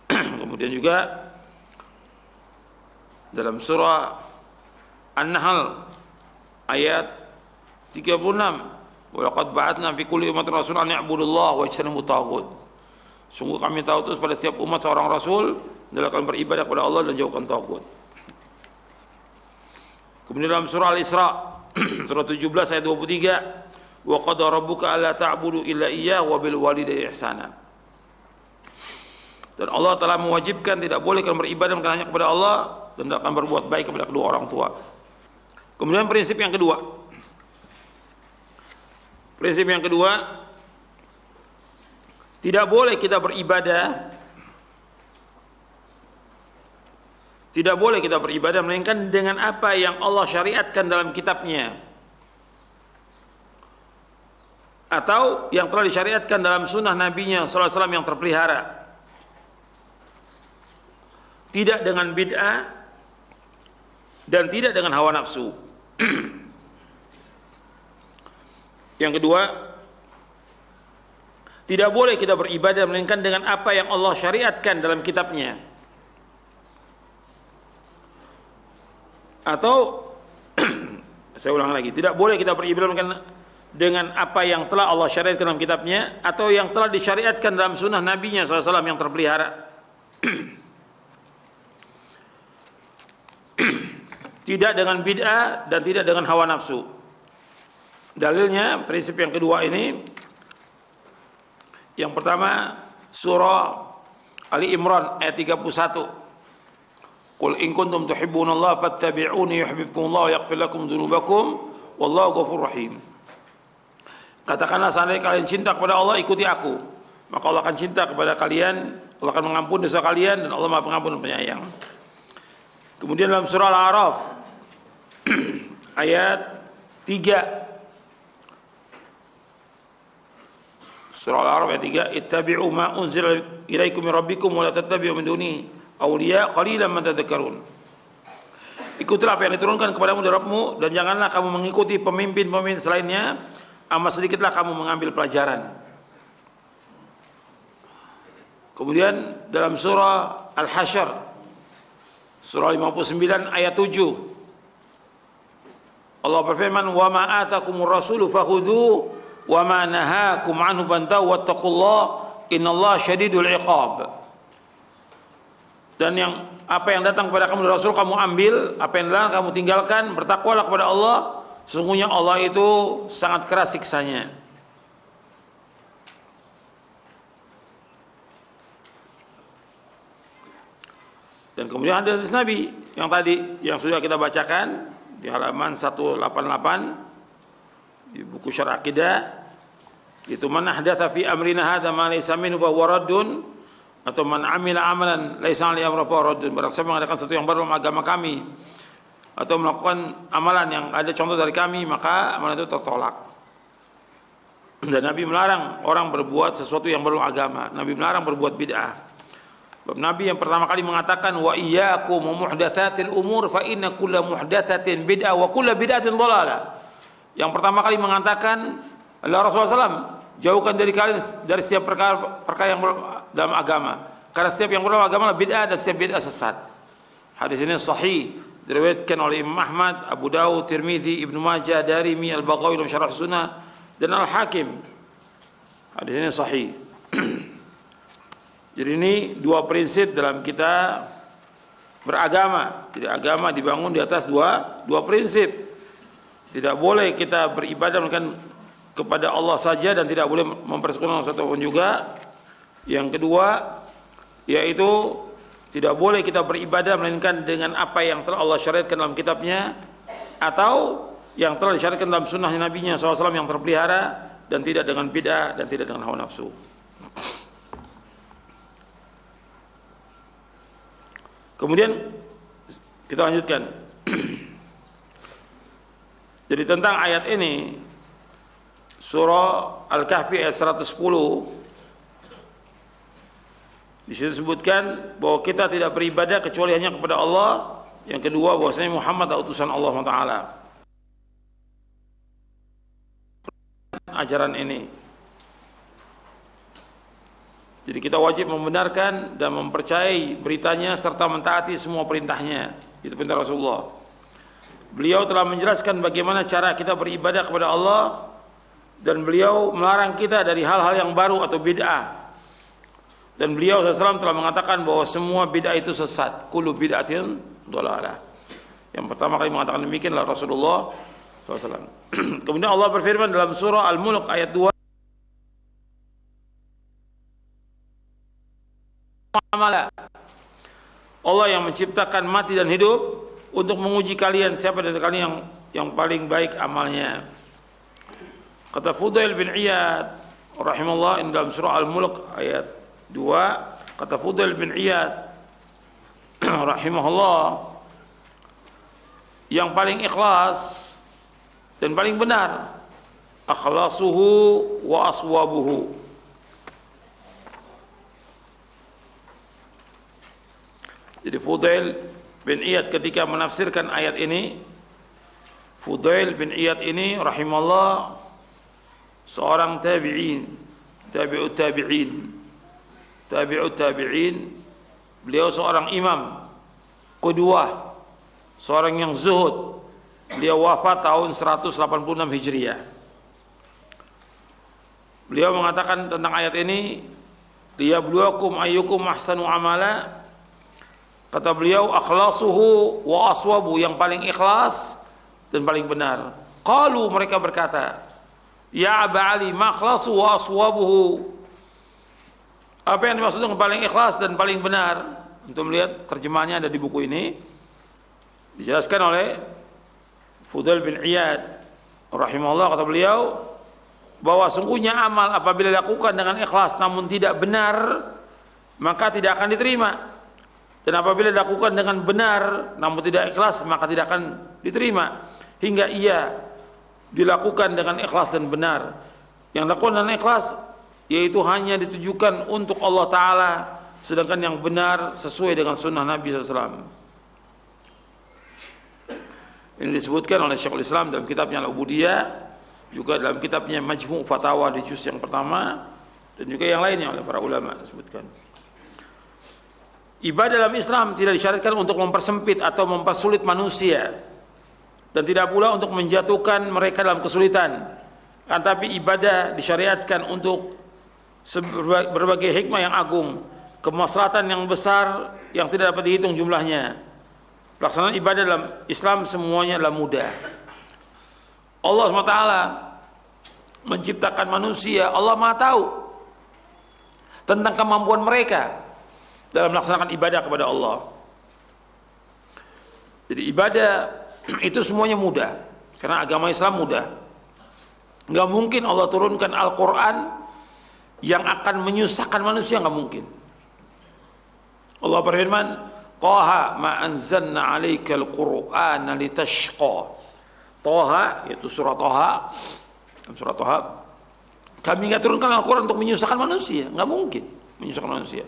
Kemudian juga dalam surah An-Nahl ayat 36, wa laqad ba'atsna fi kulli ummatin rasulan an ya'budullaha wa yajtanibu taghut. Sungguh kami tahu terus pada setiap umat seorang rasul adalah kalian beribadah kepada Allah dan jauhkan taghut. Kemudian dalam surah Al-Isra surah 17 ayat 23, wa qad rabbuka alla ta'budu illa iyyahu wa bil walidayni ihsana. Dan Allah telah mewajibkan tidak boleh kalian beribadah bukan hanya kepada Allah dan akan berbuat baik kepada kedua orang tua. Kemudian prinsip yang kedua. Prinsip yang kedua, tidak boleh kita beribadah, tidak boleh kita beribadah melainkan dengan apa yang Allah syariatkan dalam kitabnya atau yang telah disyariatkan dalam sunnah Nabi-Nya sallallahu alaihi wasallam yang terpelihara. Tidak dengan bid'ah dan tidak dengan hawa nafsu. Yang kedua, tidak boleh kita beribadah melainkan dengan apa yang Allah syariatkan dalam kitabnya atau saya ulang lagi, tidak boleh kita beribadah melainkan dengan apa yang telah Allah syariatkan dalam kitabnya atau yang telah disyariatkan dalam sunnah nabinya SAW yang terpelihara. Tidak dengan bid'ah dan tidak dengan hawa nafsu. Dalilnya prinsip yang kedua ini, yang pertama surah Ali Imran ayat 31. Qul in kuntum tuhibbunallaha fattabi'uni yuhibbukumullah wa yaghfir lakum dzunubakum wallahu ghafurur rahim. Katakanlah, seandainya kalian cinta kepada Allah, ikuti aku, maka Allah akan cinta kepada kalian, Allah akan mengampuni dosa kalian, dan Allah Maha Pengampun dan Penyayang. Kemudian dalam surah Al-A'raf ayat 3. Surah Al-A'raf ayat 3, ittabi'u ma unzila ilaikum min rabbikum wa la tattabi'u min dunihi awliya qalilan man tadhakkarun. Ikutilah apa yang diturunkan kepadamu dari Rabbmu, dan janganlah kamu mengikuti pemimpin-pemimpin selainnya, amat sedikitlah kamu mengambil pelajaran. Kemudian dalam surah Al-Hasyr surah 59 ayat 7, Allah berfirman, wa ma atakumur rasulu fakhudhu wa ma nahakum anhu fantahu wattaqullaha innallaha syadidul iqab. Dan apa yang datang kepada kamu dari Rasul kamu ambil, apa yang dilarang kamu tinggalkan, bertakwalah kepada Allah, sesungguhnya Allah itu sangat keras siksanya. Dan kemudian ada hadis Nabi yang tadi yang sudah kita bacakan di halaman 188 di buku Syarah Aqidah, itu man ahdatsa fi amrina hadza ma laysa minhu fa huwa raddun, atau man amila amalan laisa alaihi amruna fa huwa raddun. Barang siapa mengadakan sesuatu yang baru dalam agama kami atau melakukan amalan yang ada contoh dari kami, maka amalan itu tertolak. Dan Nabi melarang orang berbuat sesuatu yang baru dalam agama. Nabi melarang berbuat bid'ah. Nabi yang pertama kali mengatakan, wa iyyakum muhdatsatil umur fa inna kulla muhdatsatin bid'ah wa kulla bid'atin dhalalah. Yang pertama kali mengatakan Allah Rasulullah SAW, jauhkan dari kalian dari setiap perkara yang dalam agama, karena setiap yang dalam agama adalah bid'ah dan setiap bid'ah sesat. Hadis ini sahih, diriwayatkan oleh Imam Ahmad, Abu Dawud, Tirmidzi, Ibnu Majah, Darimi, Al-Baghawi dalam Syarah Sunnah, dan Al-Hakim. Hadis ini sahih. Jadi ini dua prinsip dalam kita beragama. Tidak, agama dibangun di atas dua prinsip. Tidak boleh kita beribadah kepada Allah saja dan tidak boleh mempersekutukan sesuatu pun juga. Yang kedua yaitu tidak boleh kita beribadah melainkan dengan apa yang telah Allah syariatkan dalam kitabnya atau yang telah disyariatkan dalam sunnah Nabi-Nya SAW yang terpelihara, dan tidak dengan bid'ah dan tidak dengan hawa nafsu. Kemudian kita lanjutkan. Jadi tentang ayat ini, surah Al-Kahfi ayat 110, di situ disebutkan bahwa kita tidak beribadah kecuali hanya kepada Allah. Yang kedua, bahwasanya Muhammad adalah utusan Allah Taala. Ajaran ini, jadi kita wajib membenarkan dan mempercayai beritanya serta mentaati semua perintahnya. Itu perintah Rasulullah. Beliau telah menjelaskan bagaimana cara kita beribadah kepada Allah, dan beliau melarang kita dari hal-hal yang baru atau bid'ah. Dan beliau SAW telah mengatakan bahwa semua bid'ah itu sesat. Kullu bid'atin dhalalah. Yang pertama kali mengatakan demikian adalah Rasulullah SAW. Kemudian Allah berfirman dalam surah Al-Mulk ayat 2, Allah yang menciptakan mati dan hidup untuk menguji kalian siapa dari kalian yang paling baik amalnya. Kata Fudail bin Iyad rahimahullah dalam surah Al-Mulk ayat 2, kata Fudail bin Iyad rahimahullah, yang paling ikhlas dan paling benar, akhlasuhu wa aswabuhu. Jadi Fudail bin Iyad ketika menafsirkan ayat ini, Fudail bin Iyad ini rahimahullah seorang tabi'in, tabi'ut tabi'in. Beliau seorang imam, qudwah, seorang yang zuhud. Beliau wafat tahun 186 Hijriah. Beliau mengatakan tentang ayat ini, liyabluwakum ayyukum ahsanu amala. Kata beliau, akhlasuhu wa aswabu, yang paling ikhlas dan paling benar. Qalu, mereka berkata, ya Aba Ali, ma akhlasu wa aswabuhu. Apa yang dimaksud dengan paling ikhlas dan paling benar? Untuk melihat terjemahannya ada di buku ini. Dijelaskan oleh Fudail bin Iyad rahimahullah, kata beliau bahwa sungguhnya amal apabila dilakukan dengan ikhlas namun tidak benar, maka tidak akan diterima. Dan apabila dilakukan dengan benar namun tidak ikhlas, maka tidak akan diterima. Hingga ia dilakukan dengan ikhlas dan benar. Yang dilakukan dengan ikhlas yaitu hanya ditujukan untuk Allah Ta'ala, sedangkan yang benar sesuai dengan sunnah Nabi SAW. Ini disebutkan oleh Syekhul Islam dalam kitabnya Al-Ubudiyah, juga dalam kitabnya Majmu' Fatawa di juz yang pertama, dan juga yang lainnya oleh para ulama disebutkan. Ibadah dalam Islam tidak disyariatkan untuk mempersempit atau mempersulit manusia, dan tidak pula untuk menjatuhkan mereka dalam kesulitan. Tapi ibadah disyariatkan untuk berbagai hikmah yang agung, kemaslahatan yang besar yang tidak dapat dihitung jumlahnya. Pelaksanaan ibadah dalam Islam semuanya adalah mudah. Allah SWT menciptakan manusia, Allah Maha tahu tentang kemampuan mereka dalam melaksanakan ibadah kepada Allah. Jadi ibadah itu semuanya mudah, karena agama Islam mudah. Enggak mungkin Allah turunkan Al-Quran yang akan menyusahkan manusia, enggak mungkin. Allah berfirman, Taha ma anzalna 'alaikal Qur'ana litashqa. Taha, yaitu surah Taha. Surah Taha. Kami enggak turunkan Al-Quran untuk menyusahkan manusia, enggak mungkin menyusahkan manusia.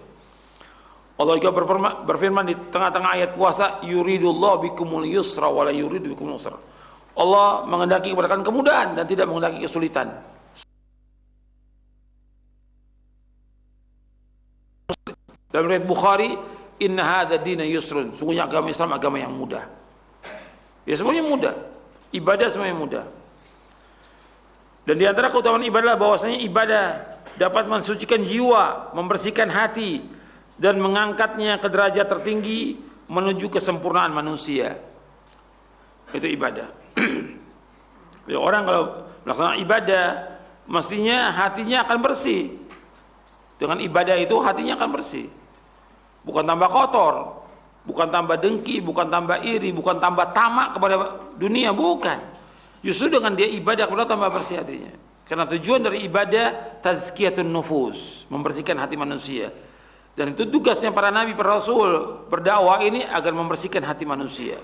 Allah juga berfirman di tengah-tengah ayat puasa, yuridullahu bikumul yusra wa la yuridu bikumul usra. Allah menghendaki kepada kalian kemudahan dan tidak menghendaki kesulitan. Dalam riwayat Bukhari, inna hadza dina yusrun, sungguhnya agama Islam agama yang mudah. Ya, semuanya mudah. Ibadah semuanya mudah. Dan di antara keutamaan ibadah bahwasanya ibadah dapat mensucikan jiwa, membersihkan hati, dan mengangkatnya ke derajat tertinggi menuju kesempurnaan manusia. Itu ibadah. Jadi orang kalau melaksanakan ibadah, mestinya hatinya akan bersih. Dengan ibadah itu hatinya akan bersih. Bukan tambah kotor, bukan tambah dengki, bukan tambah iri, bukan tambah tamak kepada dunia, bukan. Justru dengan dia ibadah kepada Allah tambah bersih hatinya. Karena tujuan dari ibadah tazkiyatun nufus, membersihkan hati manusia. Dan itu tugasnya para nabi, para rasul, berdakwah ini agar membersihkan hati manusia.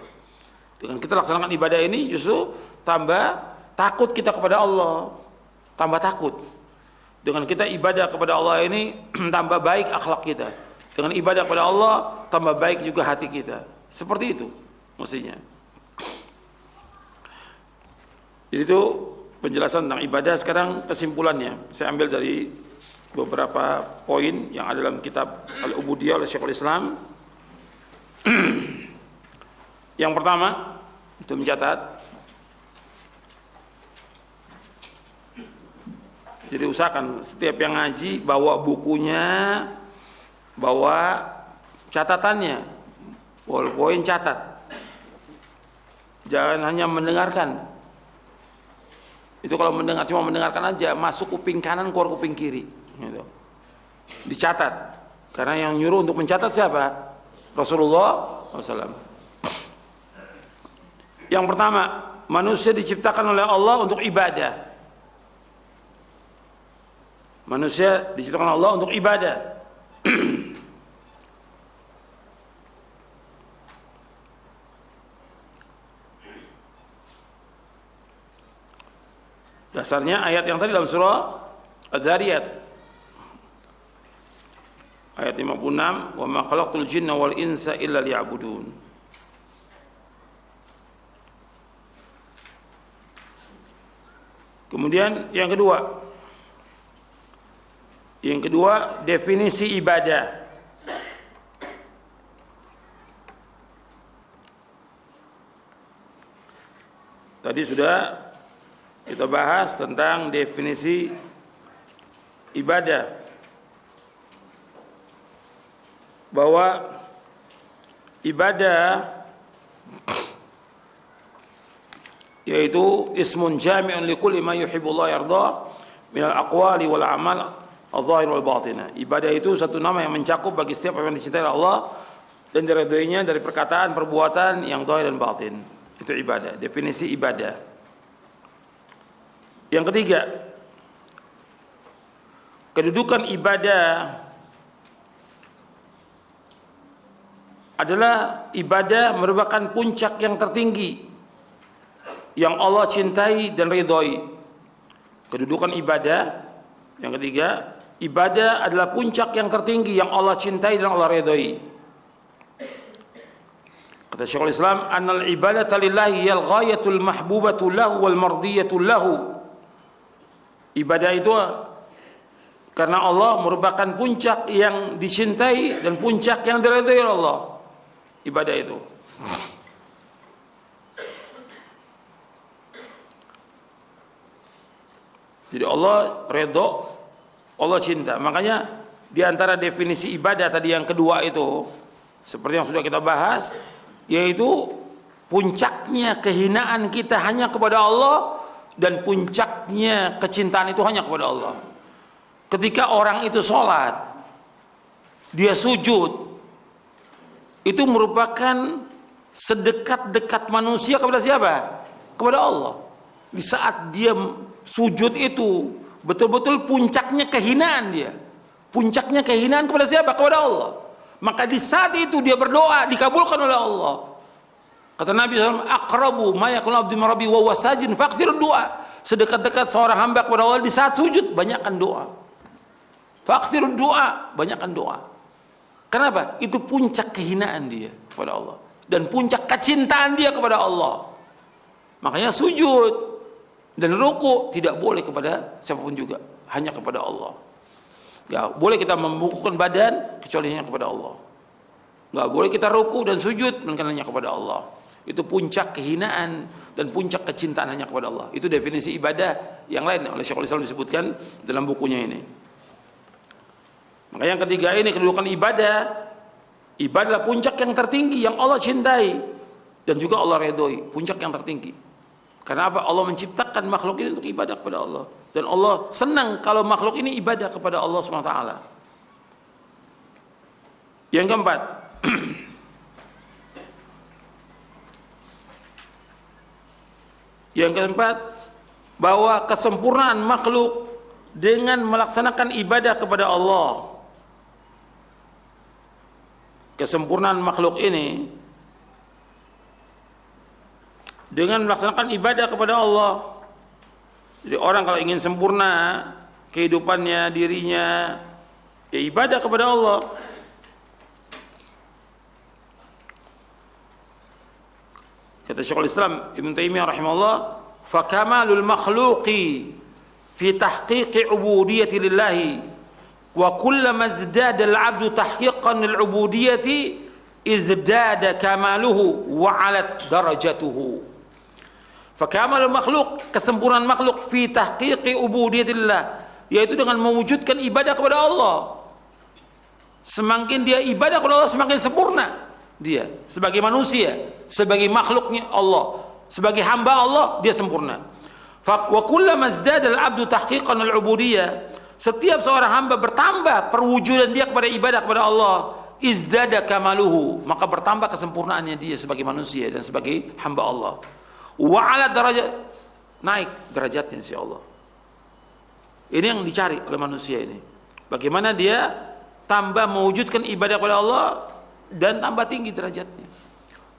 Dengan kita laksanakan ibadah ini justru tambah takut kita kepada Allah, tambah takut. Dengan kita ibadah kepada Allah ini tambah baik akhlak kita. Dengan ibadah kepada Allah tambah baik juga hati kita. Seperti itu mestinya. Jadi itu penjelasan tentang ibadah. Sekarang kesimpulannya saya ambil dari beberapa poin yang ada dalam kitab Al-Ubudiyah oleh Syekhul Islam. Yang pertama, itu mencatat. Jadi usahakan setiap yang ngaji bawa bukunya, bawa catatannya, poin catat. Jangan hanya mendengarkan. Itu kalau mendengar cuma mendengarkan aja, masuk kuping kanan keluar kuping kiri, gitu. Dicatat. Karena yang nyuruh untuk mencatat siapa? Rasulullah SAW. Yang pertama, manusia diciptakan oleh Allah untuk ibadah. Manusia diciptakan Allah untuk ibadah. Dasarnya ayat yang tadi dalam surah Adz-Dzariyat ayat 56, wa ma khalaqtul jinna wal insa illa liya'budun. Kemudian yang kedua definisi ibadah. Tadi sudah kita bahas tentang definisi ibadah, bahwa ibadah yaitu ismun jami'un likulli ma yuhibbullah yarda minal aqwali wal amal al-zahir wal batin. Ibadah itu satu nama yang mencakup bagi setiap apa yang dicintai Allah dan diridhoinya dari perkataan, perbuatan yang zahir dan batin. Itu ibadah, definisi ibadah. Yang ketiga, kedudukan ibadah adalah ibadah merupakan puncak yang tertinggi yang Allah cintai dan ridhoi. Kedudukan ibadah yang ketiga, ibadah adalah puncak yang tertinggi yang Allah cintai dan Allah ridhoi. Kata Syekhul Islam, annal ibadata lillahi yal ghayatul mahbubatu lahu wal mardiyatu lahu. Ibadah itu karena Allah merupakan puncak yang dicintai dan puncak yang diridhai oleh Allah. Ibadah itu. Jadi Allah redho, Allah cinta. Makanya di antara definisi ibadah tadi yang kedua itu, seperti yang sudah kita bahas, yaitu puncaknya kehinaan kita hanya kepada Allah dan puncaknya kecintaan itu hanya kepada Allah. Ketika orang itu sholat, dia sujud, itu merupakan sedekat-dekat manusia kepada siapa? Kepada Allah. Di saat dia sujud itu betul-betul puncaknya kehinaan dia. Puncaknya kehinaan kepada siapa? Kepada Allah. Maka di saat itu dia berdoa dikabulkan oleh Allah. Kata Nabi SAW, aqrabu ma yakunu abdu rabbi wa huwa sajid faqtir doa. Sedekat-dekat seorang hamba kepada Allah di saat sujud, banyakkan doa. Faqtir doa, banyakkan doa. Kenapa? Itu puncak kehinaan dia kepada Allah dan puncak kecintaan dia kepada Allah. Makanya sujud dan ruku tidak boleh kepada siapapun juga, hanya kepada Allah. Gak boleh kita membungkukkan badan kecuali hanya kepada Allah. Gak boleh kita ruku dan sujud melainkan hanya kepada Allah. Itu puncak kehinaan dan puncak kecintaan hanya kepada Allah. Itu definisi ibadah yang lain oleh Syekhul Islam disebutkan dalam bukunya ini. Maka yang ketiga ini kedudukan ibadah. Ibadah adalah puncak yang tertinggi yang Allah cintai dan juga Allah redhoi, puncak yang tertinggi. Karena apa? Allah menciptakan makhluk ini untuk ibadah kepada Allah. Dan Allah senang kalau makhluk ini ibadah kepada Allah SWT. Yang keempat, bahwa kesempurnaan makhluk dengan melaksanakan ibadah kepada Allah. Kesempurnaan makhluk ini dengan melaksanakan ibadah kepada Allah. Jadi orang kalau ingin sempurna kehidupannya, dirinya, ya ibadah kepada Allah. Kata Syekhul Islam Ibn Taimiyah rahimahullah, fa kamalul makhluqi fi tahqiqi ubudiyyati lillahi wa kullama izdada al-'abdu tahqiqan lil-'ubudiyyati izdada kamaluhu wa 'alat darajatuhu. Fa kamalul makhluq, kesempurnaan makhluk fi tahqiqi ubudiyyatillah, yaitu dengan mewujudkan ibadah kepada Allah. Semakin dia ibadah kepada Allah semakin sempurna dia sebagai manusia, sebagai makhluknya Allah, sebagai hamba Allah dia sempurna. Fa wa kullama izdada al-'abdu tahqiqan lil-'ubudiyyah, setiap seorang hamba bertambah perwujudan dia kepada ibadah kepada Allah, izdada kamaluhu, maka bertambah kesempurnaannya dia sebagai manusia dan sebagai hamba Allah. Wa 'ala darajat, naik derajatnya insyaallah. Ini yang dicari oleh manusia ini. Bagaimana dia tambah mewujudkan ibadah kepada Allah dan tambah tinggi derajatnya.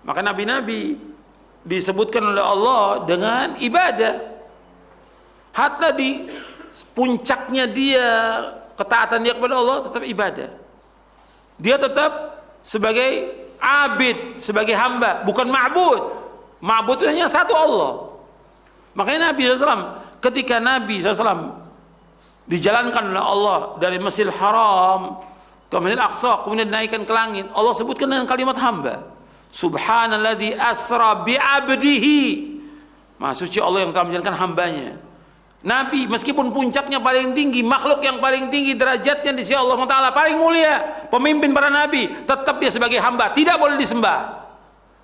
Maka nabi-nabi disebutkan oleh Allah dengan ibadah. Hatta di puncaknya dia, ketaatan dia kepada Allah tetap ibadah. Dia tetap sebagai abid, sebagai hamba, bukan ma'bud. Ma'bud itu hanya satu Allah. Makanya Nabi SAW, ketika Nabi SAW dijalankan oleh Allah dari Masjidil Haram ke Masjidil Aqsa, kemudian dinaikkan ke langit, Allah sebutkan dengan kalimat hamba. Subhanalladzi asra bi'abdihi. Maha suci Allah yang telah menjalankan hambanya. Nabi meskipun puncaknya paling tinggi, makhluk yang paling tinggi derajatnya di sisi Allah Taala, paling mulia, pemimpin para nabi, tetap dia sebagai hamba, tidak boleh disembah.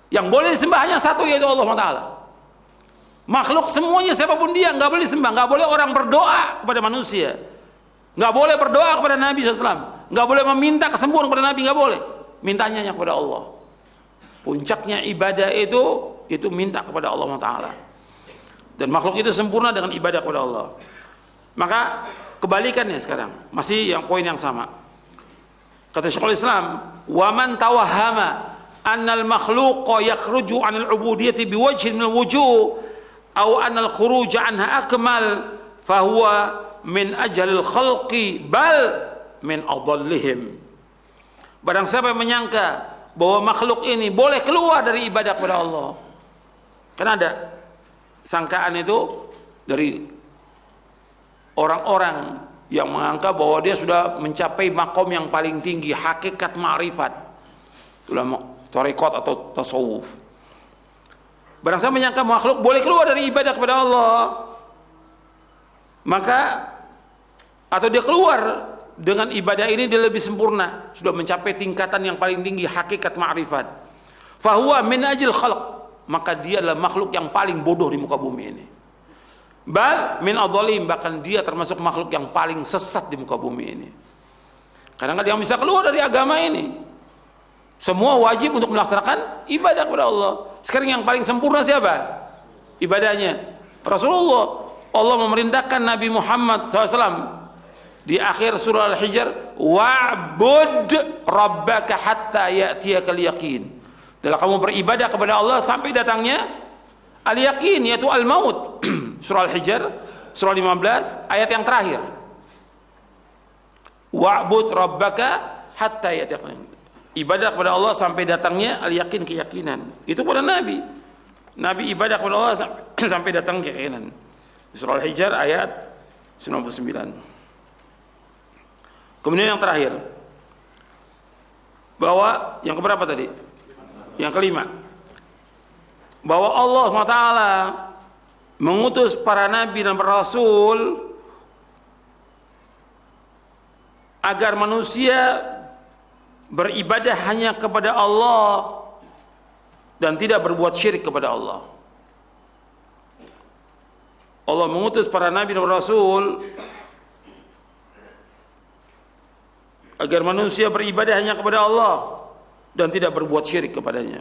Yang boleh disembah hanya satu, yaitu Allah Taala. Makhluk semuanya siapapun dia nggak boleh disembah. Nggak boleh orang berdoa kepada manusia, nggak boleh berdoa kepada Nabi SAW, nggak boleh meminta kesembuhan kepada Nabi, nggak boleh. Mintanya hanya kepada Allah. Puncaknya ibadah itu minta kepada Allah Taala. Dan makhluk itu sempurna dengan ibadah kepada Allah. Maka kebalikannya sekarang, masih yang poin yang sama. Kata Syekhul Islam, "Wa man tawahhama anna al-makhluqa yakhruju 'an al-'ubudiyyati biwajhin min al-wujuh aw anna al-khuruj 'anha akmal fa huwa min ajal al-khalqi bal min adallihim." Barang siapa yang menyangka bahwa makhluk ini boleh keluar dari ibadah kepada Allah. Kan ada sangkaan itu dari orang-orang yang menganggap bahwa dia sudah mencapai makom yang paling tinggi, hakikat ma'rifat, ulama tarekat atau tasawuf. Barang siapa menyangka makhluk boleh keluar dari ibadah kepada Allah, maka atau dia keluar dengan ibadah ini dia lebih sempurna, sudah mencapai tingkatan yang paling tinggi, hakikat ma'rifat. Fahuwa min ajil khalq, maka dia adalah makhluk yang paling bodoh di muka bumi ini. Bal min adzalim, bahkan dia termasuk makhluk yang paling sesat di muka bumi ini. Karena nggak yang bisa keluar dari agama ini. Semua wajib untuk melaksanakan ibadah kepada Allah. Sekarang yang paling sempurna siapa ibadahnya? Rasulullah. Allah memerintahkan Nabi Muhammad SAW di akhir surah Al-Hijr, wa'bud rabbaka hatta ya'tiyakal yaqin. Dalam kamu beribadah kepada Allah sampai datangnya al-yaqin, yaitu al-maut. Surah Al-Hijr, surah 15, ayat yang terakhir. Wa'bud rabbaka hatta ya'tiyakal yaqin. Ibadah kepada Allah sampai datangnya al-yaqin, keyakinan. Itu pada Nabi. Nabi ibadah kepada Allah sampai datang keyakinan. Surah Al-Hijr ayat 99. Kemudian yang terakhir, bahwa yang keberapa tadi? Yang kelima, bahwa Allah SWT mengutus para nabi dan para rasul agar manusia beribadah hanya kepada Allah dan tidak berbuat syirik kepada Allah. Allah mengutus para nabi dan para rasul agar manusia beribadah hanya kepada Allah dan tidak berbuat syirik kepadanya.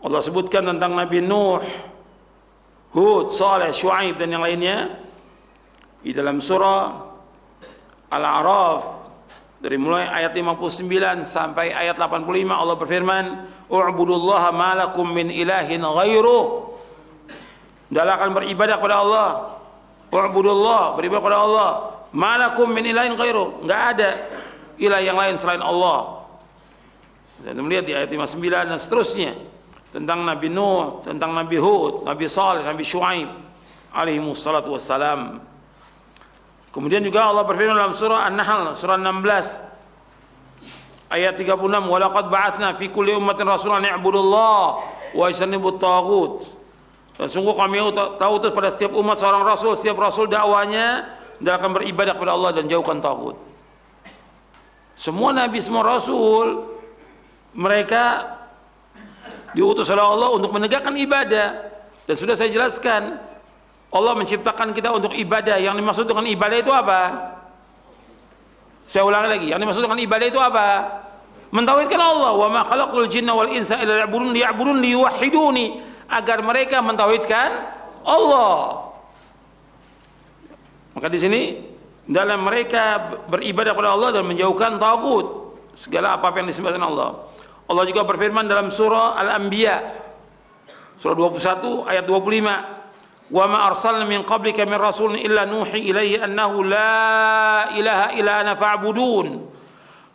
Allah sebutkan tentang Nabi Nuh, Hud, Saleh, Syuaib dan yang lainnya di dalam surah Al-A'raf, dari mulai ayat 59 sampai ayat 85. Allah berfirman, "U'budullaha ma lakum min ilahin ghairuh." Hendaklah akan beribadah kepada Allah. U'budullah, beribadah kepada Allah. Ma lakum min ilahin ghairuh, enggak ada ilah yang lain selain Allah. Dan melihat di ayat 59 dan seterusnya tentang Nabi Nuh, tentang Nabi Hud, Nabi Saleh, Nabi Syuaib alaihi wassalatu wassalam. Kemudian juga Allah berfirman dalam surah An-Nahl, surah 16 ayat 36, "Wa laqad ba'atsna fi kulli ummatin rasulan ya'budullaha wa yajtanibut taghut." Dan sungguh kami utus pada setiap umat seorang rasul, setiap rasul dakwanya dan akan beribadah kepada Allah dan jauhkan taghut. Semua nabi, semua rasul, mereka diutus oleh Allah untuk menegakkan ibadah. Dan sudah saya jelaskan, Allah menciptakan kita untuk ibadah. Yang dimaksud dengan ibadah itu apa? Saya ulangi lagi, yang dimaksud dengan ibadah itu apa? Mentauhidkan Allah. Wa ma khalaqul jinna wal insa illa liya'budun liyuwahhiduni, agar mereka mentauhidkan Allah. Maka di sini dalam mereka beribadah kepada Allah dan menjauhkan taghut, segala apa yang disembah selain Allah. Allah juga berfirman dalam surah Al-Anbiya, surah 21 ayat 25, "Wa ma arsalna min qablika min rasulin illa nuhi ilaihi annahu la ilaha illa ana fa'budun."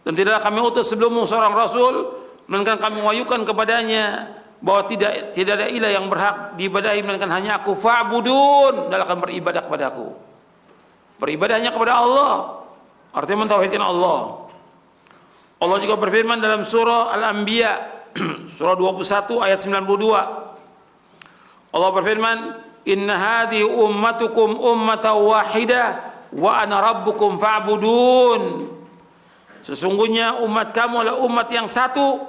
Dan tidaklah kami utus sebelummu seorang rasul melainkan kami wahyukan kepadanya bahwa tidak ada ilah yang berhak diibadahi melainkan hanya aku, fa'budun, dan akan beribadah kepadaku. Beribadah hanya kepada Allah, artinya mentauhidkan Allah. Allah juga berfirman dalam surah Al-Anbiya surah 21 ayat 92. Allah berfirman, inna hadhihi ummatukum ummatan wahidah wa ana rabbukum fa'budun. Sesungguhnya umat kamu adalah umat yang satu,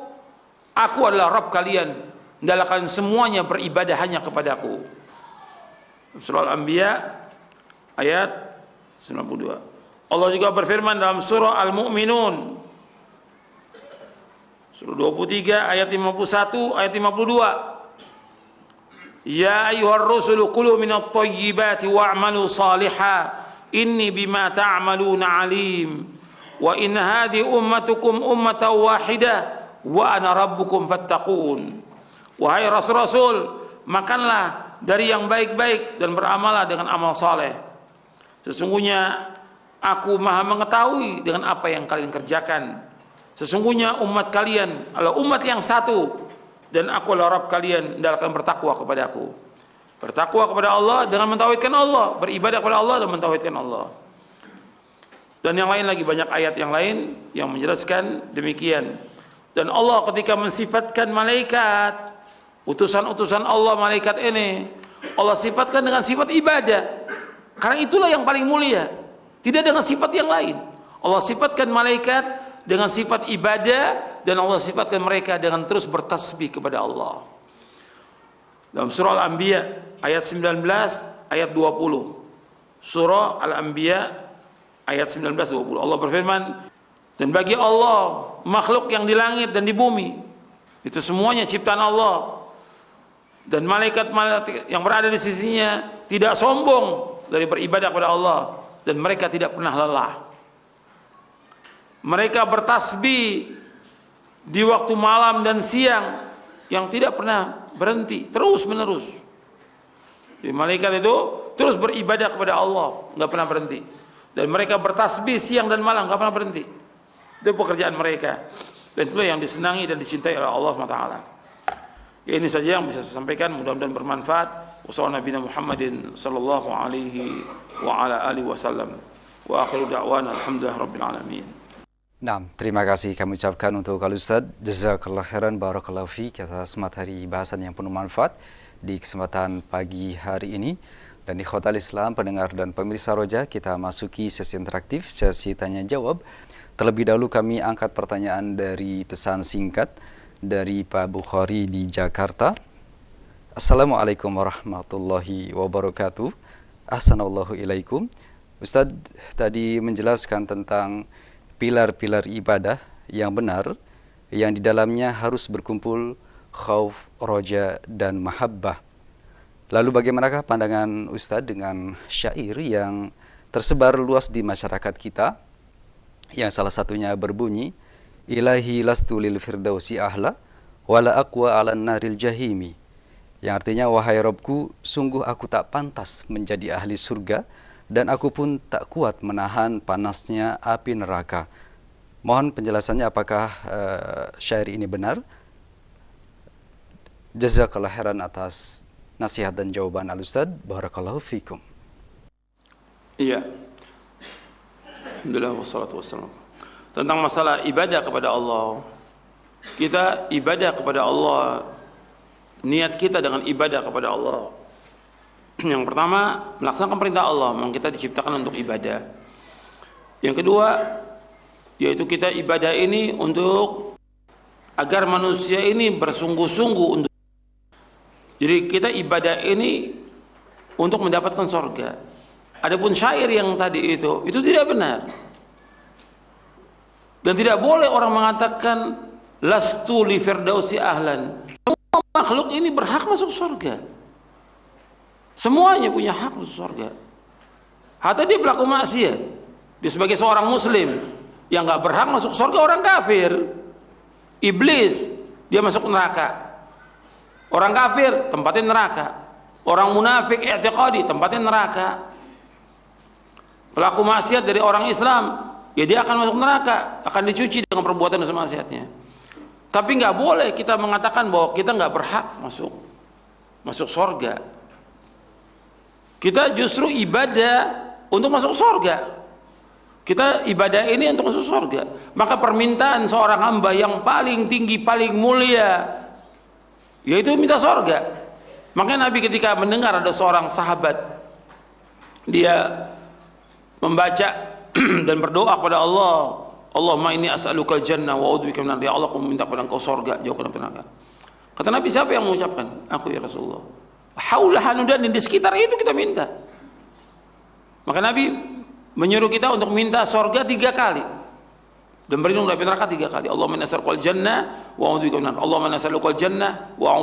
aku adalah Rabb kalian, hendaklah kalian semuanya beribadah hanya kepadaku. Surah Al-Anbiya ayat 92. Allah juga berfirman dalam surah Al-Mu'minun surah 23 ayat 51 ayat 52. Ya ayyuhar rusulu kulu minat thayyibati wa'malu salihah inni bima ta'maluna alim wa inna hadhihi ummatukum ummatan wahidah wa ana rabbukum fattaqun. Wahai rasul-rasul, makanlah dari yang baik-baik dan beramalah dengan amal saleh. Sesungguhnya aku maha mengetahui dengan apa yang kalian kerjakan. Sesungguhnya umat kalian adalah umat yang satu, dan aku adalah Rabb kalian, hendaklah kalian bertakwa kepada aku. Bertakwa kepada Allah dengan mentauhidkan Allah, beribadah kepada Allah dan mentauhidkan Allah. Dan yang lain lagi, banyak ayat yang lain yang menjelaskan demikian. Dan Allah ketika mensifatkan malaikat, utusan-utusan Allah malaikat ini, Allah sifatkan dengan sifat ibadah, karena itulah yang paling mulia, tidak dengan sifat yang lain. Allah sifatkan malaikat dengan sifat ibadah, dan Allah sifatkan mereka dengan terus bertasbih kepada Allah. Dalam surah Al-Anbiya ayat 19 ayat 20. Surah Al-Anbiya ayat 19-20. Allah berfirman, dan bagi Allah makhluk yang di langit dan di bumi itu semuanya ciptaan Allah, dan malaikat-malaikat yang berada di sisinya tidak sombong dari beribadah kepada Allah, dan mereka tidak pernah lelah. Mereka bertasbih di waktu malam dan siang yang tidak pernah berhenti, terus menerus. Jadi malaikat itu terus beribadah kepada Allah, nggak pernah berhenti. Dan mereka bertasbih siang dan malam, nggak pernah berhenti. Itu pekerjaan mereka, dan itulah yang disenangi dan dicintai oleh Allah SWT. Ya, ini saja yang bisa saya sampaikan, mudah-mudahan bermanfaat. Wassalamualaikum Muhammadin sallallahu alaihi wa ala alihi wasallam. Wa akhiru da'wana alhamdulillah rabbil alamin. Nah, terima kasih kami ucapkan untuk Al Ustaz. Jazakallah khairan, barakallahu fiik atas materi bahasan yang penuh manfaat di kesempatan pagi hari ini. Dan di Khotal Islam, pendengar dan pemirsa Roja, kita masuki sesi interaktif, sesi tanya jawab. Terlebih dahulu kami angkat pertanyaan dari pesan singkat dari Pak Bukhari di Jakarta. Assalamualaikum warahmatullahi wabarakatuh. Ahsanallahu ilaikum. Ustadz tadi menjelaskan tentang pilar-pilar ibadah yang benar, yang di dalamnya harus berkumpul khauf, roja, dan mahabbah. Lalu bagaimanakah pandangan Ustadz dengan syair yang tersebar luas di masyarakat kita, yang salah satunya berbunyi, Ilahi lastu lil firdausi ahla, wala aqwa ala naril jahimi. Yang artinya, wahai Robku, sungguh aku tak pantas menjadi ahli surga, dan aku pun tak kuat menahan panasnya api neraka. Mohon penjelasannya, apakah syair ini benar? Jazakallah khairan atas nasihat dan jawaban Al-Ustaz. Barakallahu fikum. Iya. Alhamdulillah wassalatu wassalam. Tentang masalah ibadah kepada Allah, kita ibadah kepada Allah, niat kita dengan ibadah kepada Allah, yang pertama melaksanakan perintah Allah, memang kita diciptakan untuk ibadah. Yang kedua, yaitu kita ibadah ini untuk agar manusia ini bersungguh-sungguh untuk, jadi kita ibadah ini untuk mendapatkan surga. Adapun syair yang tadi itu tidak benar. Dan tidak boleh orang mengatakan lastu li firdausi ahlan. Semua makhluk ini berhak masuk surga. Semuanya punya hak masuk surga. Hatta dia pelaku maksiat, dia sebagai seorang muslim yang nggak berhak masuk surga, orang kafir, iblis, dia masuk neraka. Orang kafir tempatnya neraka. Orang munafik i'tiqadi tempatnya neraka. Pelaku maksiat dari orang Islam, ya dia akan masuk neraka, akan dicuci dengan perbuatan dosa maksiatnya. Tapi nggak boleh kita mengatakan bahwa kita nggak berhak masuk surga. Kita justru ibadah untuk masuk surga. Kita ibadah ini untuk masuk surga. Maka permintaan seorang hamba yang paling tinggi, paling mulia, yaitu minta surga. Makanya Nabi ketika mendengar ada seorang sahabat dia membaca dan berdoa kepada Allah, Allahumma inni as'alukal jannah wa a'udzubika minan nar. Ya Allah, aku meminta pada Engkau surga, jauhkan dari neraka. Kata Nabi, siapa yang mengucapkan? Aku ya Rasulullah. Haulah hanudan, di sekitar itu kita minta. Maka Nabi menyuruh kita untuk minta surga 3 kali dan berlindung dari neraka 3 kali. Allahumma inni as'alukal jannah wa a'udzubika minan nar. Allahumma inni as'alukal jannah wa